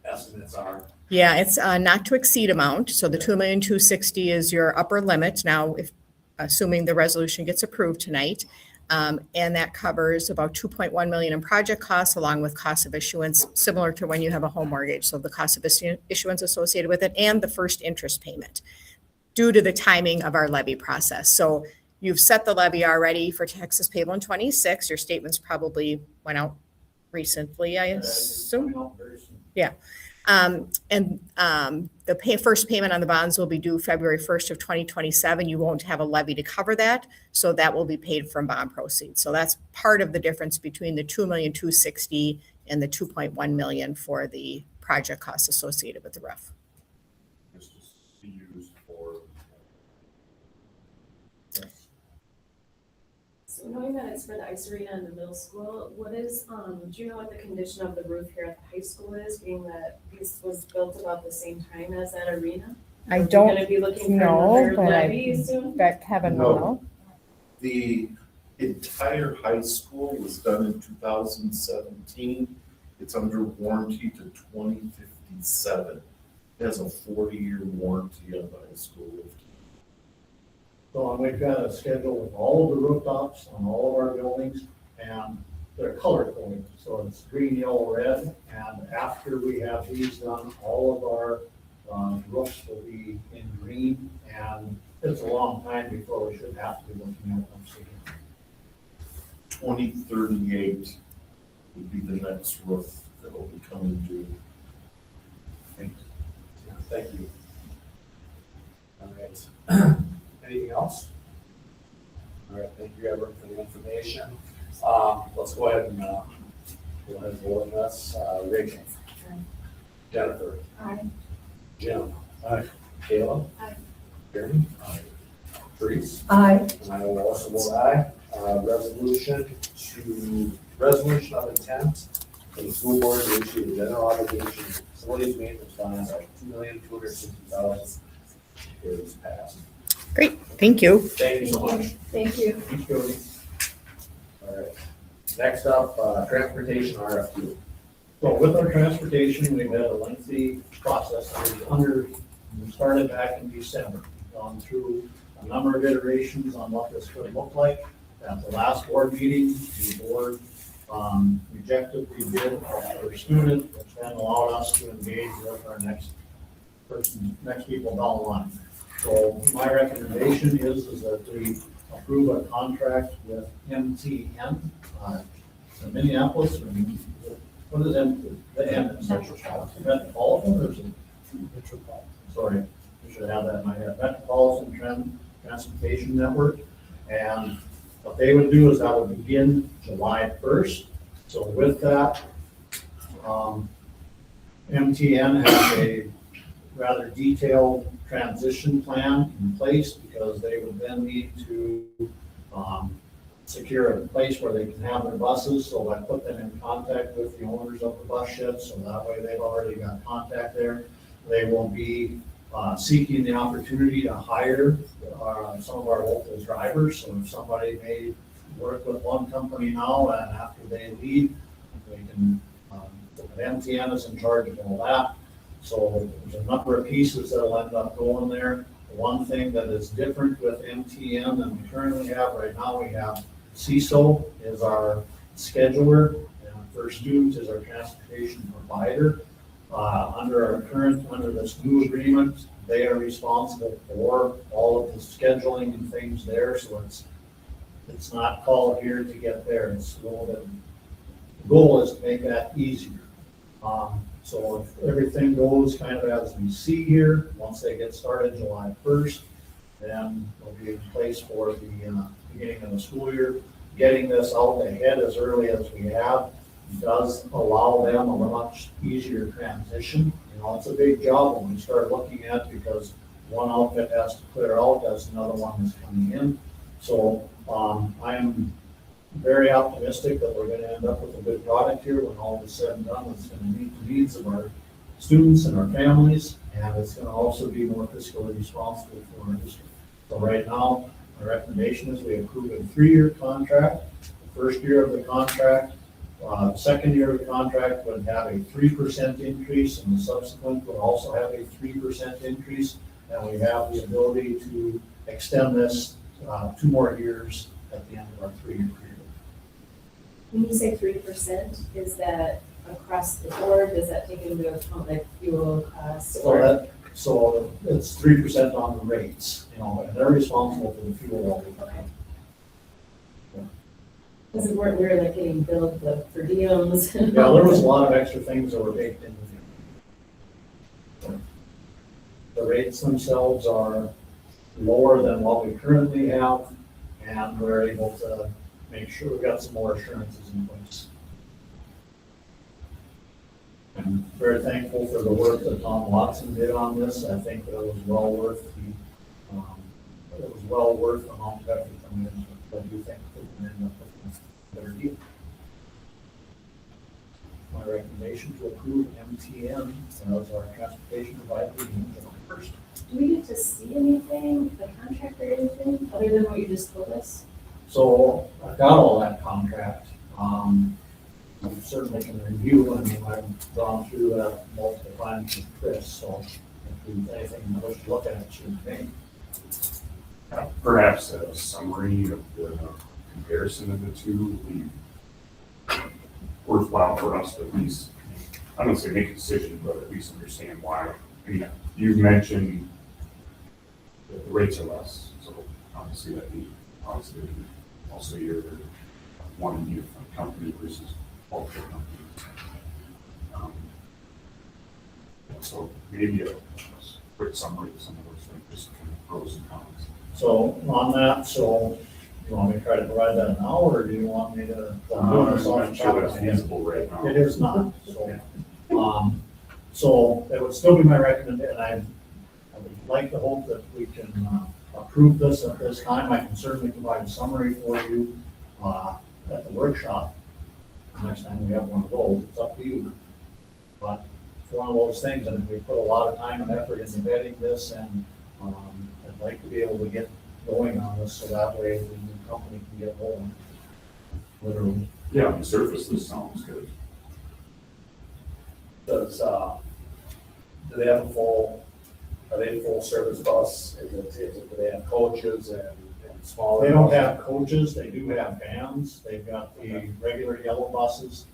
estimates are? Yeah, it's not to exceed amount, so the 2,260,000 is your upper limit. Now, if, assuming the resolution gets approved tonight, and that covers about 2.1 million in project costs along with cost of issuance, similar to when you have a home mortgage. So the cost of issuance associated with it and the first interest payment due to the timing of our levy process. So you've set the levy already for taxes payable in 26. Your statements probably went out recently, I assume. Coming out very soon. Yeah. The first payment on the bonds will be due February 1st of 2027. You won't have a levy to cover that, so that will be paid from bond proceeds. So that's part of the difference between the 2,260,000 and the 2.1 million for the project costs associated with the roof. This is to be used for. So knowing that it's for the ice arena in the middle school, what is, do you know what the condition of the roof here at the high school is, being that this was built about the same time as that arena? I Are we don't gonna be looking for know, another but levy soon? bet Kevin will know. The entire high school was done in 2017. It's under warranty to 2057. It has a 40-year warranty on the high school roof. So we've got a schedule with all of the rooftops on all of our buildings, and they're color coded. So it's green, yellow, red, and after we have these done, all of our roofs will be in green, and it's a long time before we should have to be looking at them again. 2038 would be the next roof that will be coming due. Thank you. All right. Anything else? All right, thank you, Edward, for the information. Let's go ahead and vote on this. Rachel. Aye. Jennifer. Aye. Jim. Aye. Kayla. Aye. Jeremy. Aye. Terese. Aye. And I will also vote aye. Resolution of intent for the school board to issue the general obligation facilities maintenance bonds of $2,260,000. Is passed. Great, thank you. Thank you so much. Thank you. Thanks, Jody. All right. Next up, transportation RFQ. So with our transportation, we've had a lengthy process. We started back in December, gone through a number of iterations on what this could look like. At the last board meeting, the board rejected the bid for student, which then allowed us to engage with our next people down the line. So my recommendation is that we approve a contract with MTN, in Minneapolis, or what is the M? Metropolitan, or is it? Metropolitan. Sorry, I should have that in my head. Metropolitan Transportation Network. And what they would do is that would begin July 1st. So with that, MTN has a rather detailed transition plan in place, because they would then need to secure a place where they can have their buses. So I put them in contact with the owners of the bus shed, so that way they've already got contact there. They will be seeking the opportunity to hire some of our local drivers. So if somebody may work with one company now, and after they leave, we can, MTN is in charge of all that. So there's a number of pieces that'll end up going there. One thing that is different with MTN than we currently have, right now, we have CISO is our scheduler, and First Students is our transportation provider. Under this new agreement, they are responsible for all of the scheduling and things there, so it's not called here to get there, it's a little bit, the goal is to make that easier. So if everything goes kind of as we see here, once they get started July 1st, then they'll be in place for the beginning of the school year. Getting this out ahead as early as we have does allow them a much easier transition. You know, it's a big job when we start looking at, because one outfit has to clear out as another one is coming in. So I'm very optimistic that we're gonna end up with a good product here when all is said and done. It's gonna meet the needs of our students and our families, and it's gonna also be more fiscally responsible for our district. So right now, my recommendation is we approve a 3-year contract. The first year of the contract, the second year of the contract would have a 3% increase, and the subsequent would also have a 3% increase. And we have the ability to extend this 2 more years at the end of our 3-year period. When you say 3%, is that across the board? Does that take into account like fuel costs? So it's 3% on the rates, you know, and they're responsible for the fuel. Okay. Because we're like getting billed the per diems. Yeah, there was a lot of extra things that were baked into it. The rates themselves are lower than what we currently have, and we're able to make sure we've got some more assurances in place. I'm very thankful for the work that Tom Watson did on this. I think that it was well worth the amount of effort from him. I do think that we end up with a better deal. My recommendation to approve MTN as our transportation provider being July 1st. Do we get to see anything, the contract or anything, other than what you just told us? So I've got all that contract. I certainly can review, I mean, I've gone through that multiple times with Chris, so if there's anything you wish to look at, it should be. Perhaps a summary of the comparison of the two would be worthwhile for us to at least, I don't say make a decision, but at least understand why. I mean, you mentioned that the rates are less, so obviously that'd be positive. Also, you're one uniform company versus multiple companies. So maybe a quick summary of some of those things, just kind of pros and cons. So on that, so you want me to try to provide that now, or do you want me to? I'm not sure that's feasible right now. It is not, so it would still be my recommendation, I would like to hope that we can approve this at this time. I can certainly provide a summary for you at the workshop. Next time we have one of those, it's up to you. But it's one of those things, and we put a lot of time and effort into vetting this, and I'd like to be able to get going on this, so that way the new company can get rolling. Literally. Yeah, on the surface, this sounds good. Does, do they have are they full service bus? Do they have coaches and smaller? They don't have coaches, they do have vans, they've got the regular yellow buses.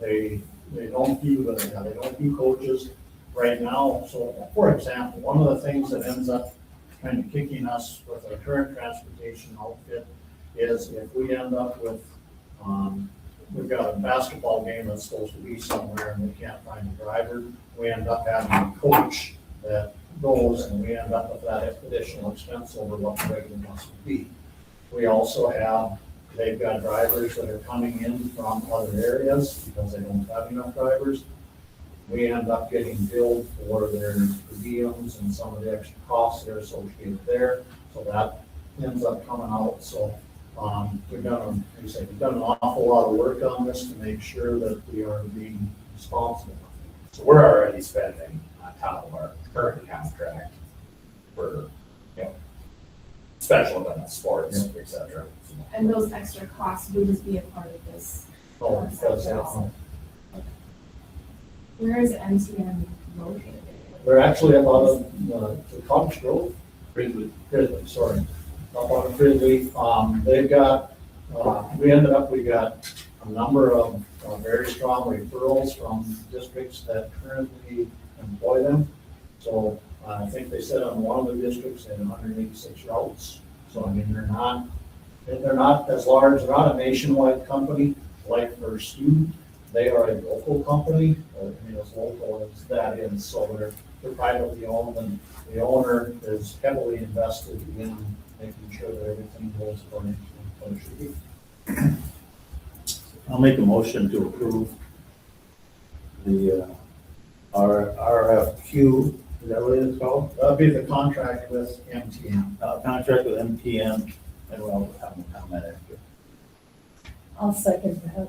They don't do coaches right now. So for example, one of the things that ends up kind of kicking us with our current transportation outfit is if we end up with, we've got a basketball game that's supposed to be somewhere and we can't find a driver, we end up having a coach that goes, and we end up with that additional expense over what the regular bus would be. We also have, they've got drivers that are coming in from other areas because they don't have enough drivers. We end up getting billed for their per diems and some of the extra costs that are associated there, so that ends up coming out. So we've done an awful lot of work on this to make sure that we are being responsible. So we're already spending on top of our current contract for, special events, sports, et cetera. And those extra costs would just be a part of this. Oh, because, Where is MTM located? we're actually about the Cottage Grove. Fridley, sorry. Up on Fridley, they've got, we got a number of very strong referrals from districts that currently employ them. So I think they said on one of the districts, they had 186 routes. So I mean, they're not as large, they're not a nationwide company like First Student. They are a local company, I mean, as local as that is, so they're privately owned, and the owner is heavily invested in making sure that everything goes according to what it should be. I'll make a motion to approve the RFQ, is that what it's called? That'd be the contract with MTM. Contract with MTM, and we'll have a comment after. I'll second that.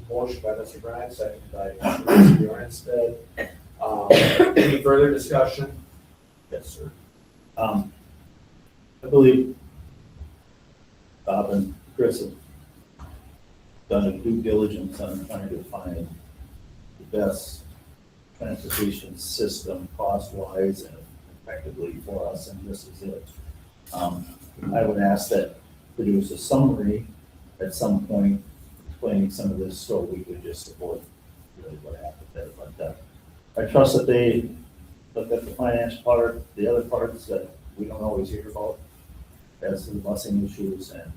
Motion by Mr. Bryan, second by Mr. Bjornstead. Any further discussion? Yes, sir. I believe Bob and Chris have done a due diligence on trying to find the best transportation system cost-wise and effectively for us, and this is it. I would ask that produce a summary at some point explaining some of this so we could just support really what happened there. But I trust that they looked at the finance part, the other parts that we don't always hear about, as to the busing issues, and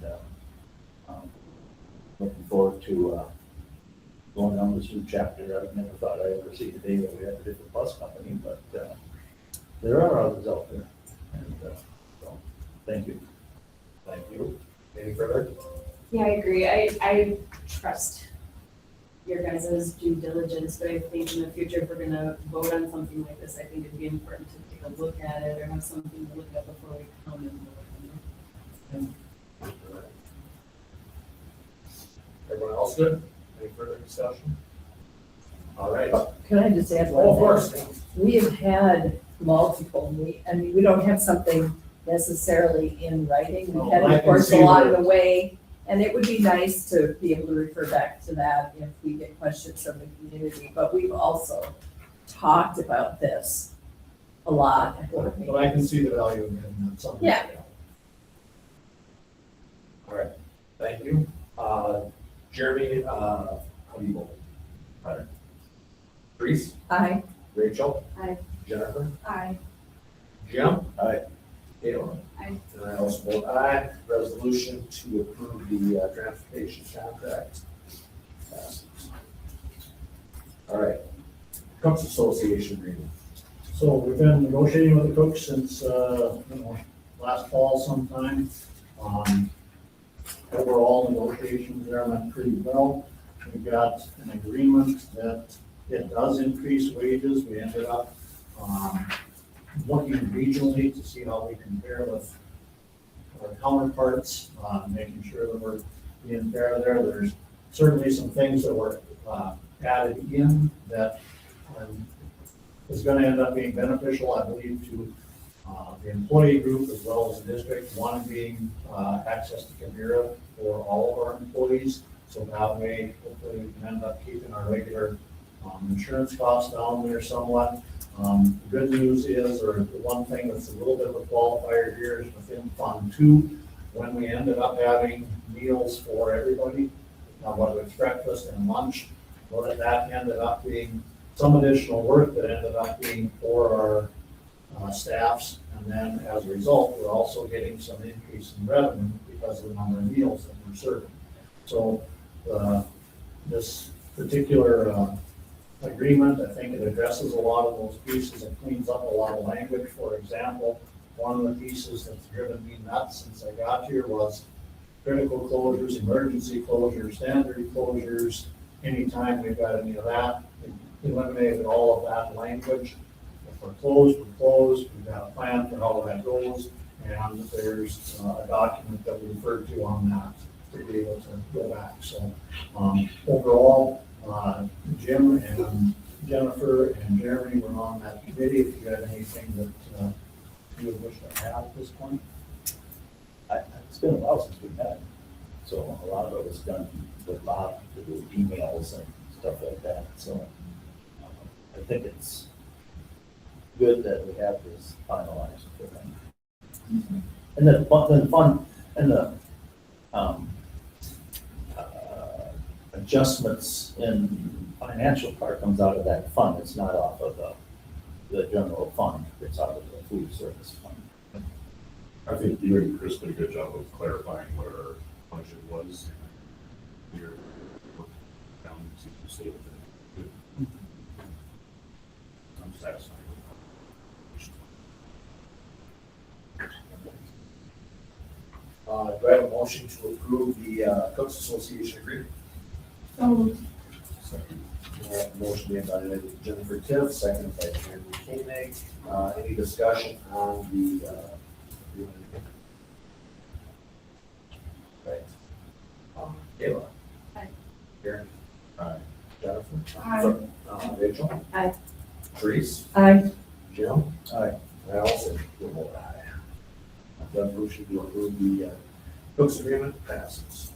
looking forward to going down this new chapter. I never thought I'd ever see the day that we had a different bus company, but there are others out there. And so, thank you. Thank you. Any further? Yeah, I agree. I trust your guys' due diligence, but I think in the future, if we're gonna vote on something like this, I think it'd be important to take a look at it or have something to look at before we come and vote. Everyone else good? Any further discussion? All right. Can I just add one Oh, of thing? course. We have had multiple, we don't have something necessarily in writing. No, We had, I of can course, see along where- the way, and it would be nice to be able to refer back to that if we get questions from the community. But we've also talked about this a lot at board But meetings. I can see the value in getting that something. Yeah. All right, thank you. Jeremy, how do you vote? Aye. Reese, Aye. Rachel? Aye. Jennifer? Aye. Jim? Aye. Gail? Aye. And I also vote aye. Resolution to approve the transportation contract. Passes. All right. Cooks Association agreement. So we've been negotiating with the cooks since, last fall sometime. Overall negotiations there went pretty well. We got an agreement that it does increase wages. We ended up, looking regionally to see how we compare with our counterparts, making sure that we're being fair there. There's certainly some things that were, added in that, is gonna end up being beneficial, I believe, to the employee group as well as the district. One being access to Kemira for all of our employees. So that way, hopefully, we can end up keeping our regular insurance costs down there somewhat. The good news is, or the one thing that's a little bit of a qualifier here is within Fund 2, when we ended up having meals for everybody, whether it's breakfast and lunch, well, that ended up being some additional work that ended up being for our staffs. And then as a result, we're also getting some increase in revenue because of the number of meals that we're serving. So this particular agreement, I think it addresses a lot of those pieces. It cleans up a lot of language. For example, one of the pieces that's driven me nuts since I got here was critical closures, emergency closures, standard closures. Anytime we've got any of that, we eliminated all of that language. If we're closed, we're closed. We've got a plan for how that goes. And there's a document that we refer to on that to be able to go back. So overall, Jim and Jennifer and Jeremy were on that committee. If you had anything that you would wish to add at this point. So I think it's good that we have this finalized for them. And then fun, and the adjustments in financial part comes out of that fund. It's not off of the general fund. It's out of the food service fund. I think you and Chris did a good job of clarifying what our budget was. You're down to say that. I'm satisfied with Do I have a motion to approve the Cooks Association agreement? Motion made by Jennifer Tiff, seconded by Jeremy Koenig. Any discussion on the agreement? Right. Kayla? Aye. Karen? Aye. Jennifer? Aye. Rachel? Aye. Therese? I, Jim? Aye. I also will vote aye. That motion to approve the Cooks agreement passes.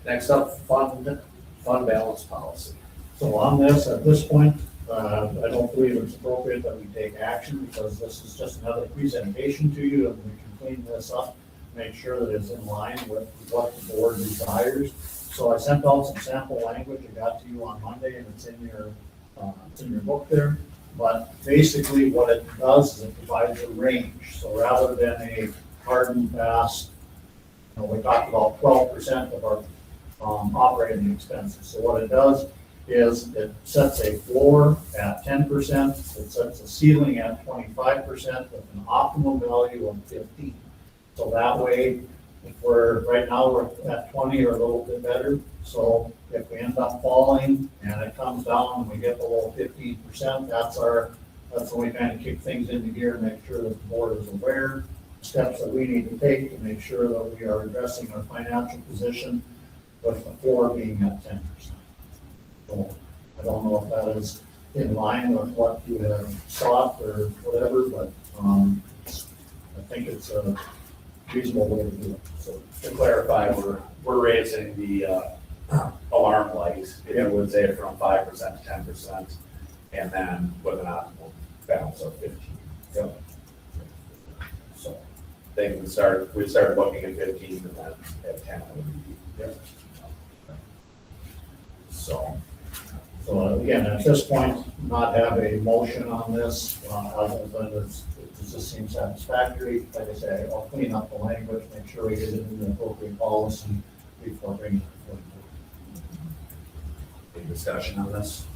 Next up, fund balance policy. So on this, at this point, I don't believe it's appropriate that we take action because this is just another presentation to you and we can clean this up, make sure that it's in line with what the board desires. So I sent out some sample language. It got to you on Monday and it's in your book there. But basically what it does is it provides a range. So rather than a hard and fast, we talked about 12% of our operating expenses. So what it does is it sets a floor at 10%, it sets a ceiling at 25% with an optimum value of 15. So that way, if right now we're at 20 or a little bit better. So if we end up falling and it comes down and we get below 15%, that's when we kind of kick things into gear and make sure that the board is aware steps that we need to take to make sure that we are addressing our financial position with the floor being at 10%. So I don't know if that is in line with what you have sought or whatever, but I think it's a reasonable way to do it. So to clarify, we're raising the alarm light, if you would say from 5% to 10%, and then with an optimal balance of 15. Yep. So they can start, we started looking at 15 and then at 10. Yep. So, Again, at this point, not have a motion on this, other than it just seems satisfactory. Like I say, I'll clean up the language, make sure we get it in the appropriate policy before bringing it forward. any discussion on this?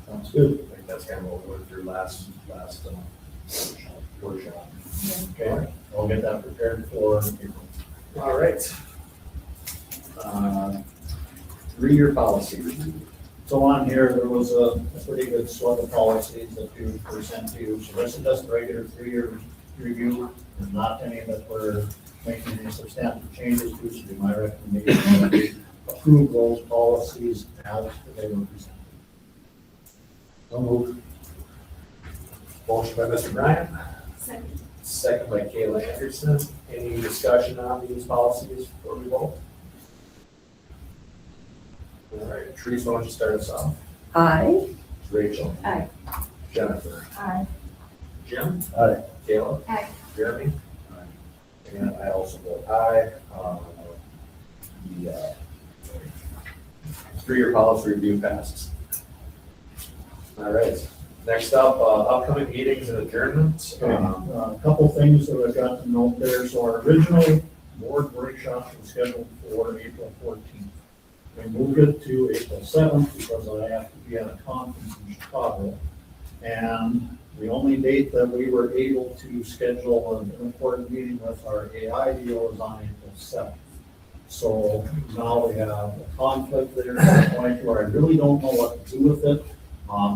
Sounds good. I think that's kind of what we went through last workshop. Okay, I'll get that prepared for April. All right. 3-year policy review. So on here, there was a pretty good slug of policies that you present to you. So this is just a regular 3-year review. There's not any that we're making any substantial changes to, so my recommendation would be approve those policies as they were presented. So moved. Motion by Mr. Bryant, Second. second by Kayla Anderson. Any discussion on these policies before we vote? All right, Therese, why don't you start us off? I, Rachel? Aye. Jennifer? Aye. Jim? Aye. Kayla? Aye. Jeremy? And I also vote aye. The 3-year policy review passes. All right, next up, upcoming meetings and adjournments. A couple things that I've got to note there. So our original board workshop was scheduled for April 14th. We moved it to April 7th because I have to be at a conference in Chicago. And the only date that we were able to schedule an important meeting with our AI deal is on April 7th. So now we have a conflict there at the point where I really don't know what to do with it.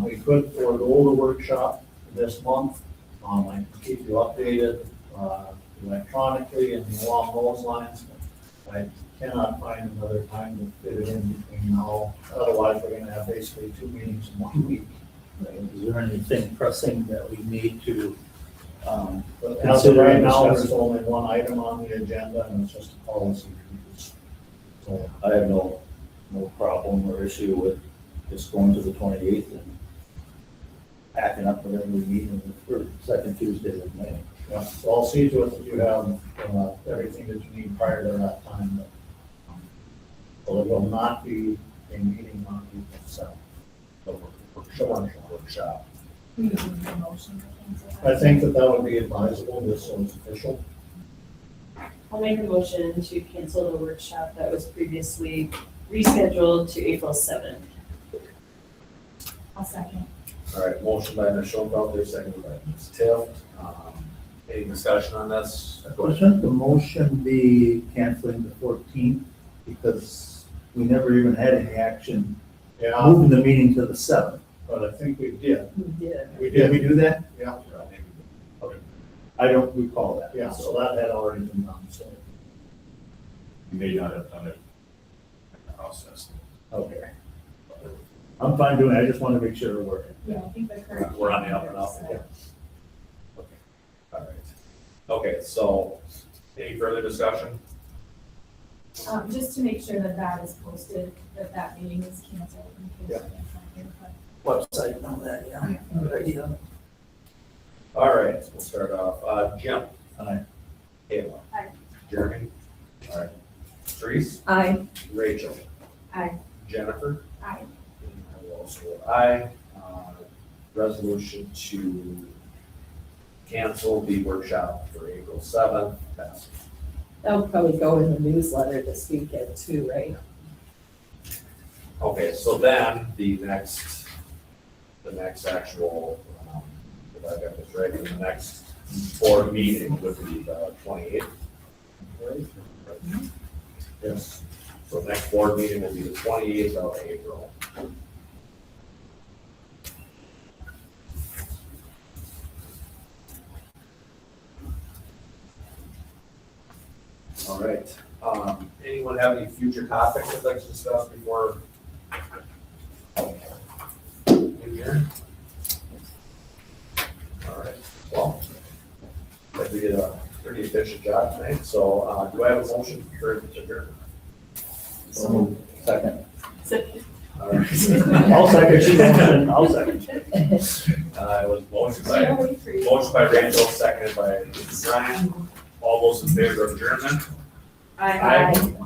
We could forego the workshop this month. I can keep you updated electronically and along those lines. I cannot find another time to fit it in between now. Otherwise, we're gonna have basically 2 meetings in 1 week. Is there anything pressing that we need to, But as of right now, there's only one item on the agenda and it's just a policy. So I have no no problem or issue with just going to the 28th and packing up whatever we need in the second Tuesday of May. Yeah, so I'll see to it that you have, everything that you need prior to that time. So it will not be a meeting on April 7th. Workshop. We need a motion to cancel that. I think that would be advisable, this one's official. I'll make a motion to cancel the workshop that was previously rescheduled to April 7th. I'll second. All right, motion by Ms. Schoenfelder, seconded by Ms. Tift. Any discussion on this? Shouldn't the motion be canceling the 14th? Because we never even had any action Yeah, moving the meeting to the 7th. but I think we did. We did. Did we do that? Yeah, I don't recall that. yeah, so that had already been done, so. You may not have done it in the process. Okay. I'm fine doing it, I just want to make sure we're. Yeah, I think the current. We're on the up and up. So- All right. Okay, so any further discussion? Just to make sure that that is posted, that that meeting is canceled in case. Website on that, yeah. Good idea. All right, we'll start off. Jim? Aye. Kayla? Aye. Jeremy? All right. Therese? I, Rachel? Aye. Jennifer? Aye. And I will also vote aye. Resolution to cancel the workshop for April 7th. Passes. that'll probably go in the newsletter this weekend too, right? Okay, so then the next actual, if I got this right, the next board meeting would be the 28th. Yes. So next board meeting will be the 28th of April. All right, anyone have any future topics they'd like to discuss before? Here? All right, well, I think we did a pretty efficient job tonight, so, do I have a motion for adjournment? So, second. All right. I'll second, she motion, I'll second. It was motion by Rachel, seconded by Brian. All those in favor of adjournment? Aye. Aye.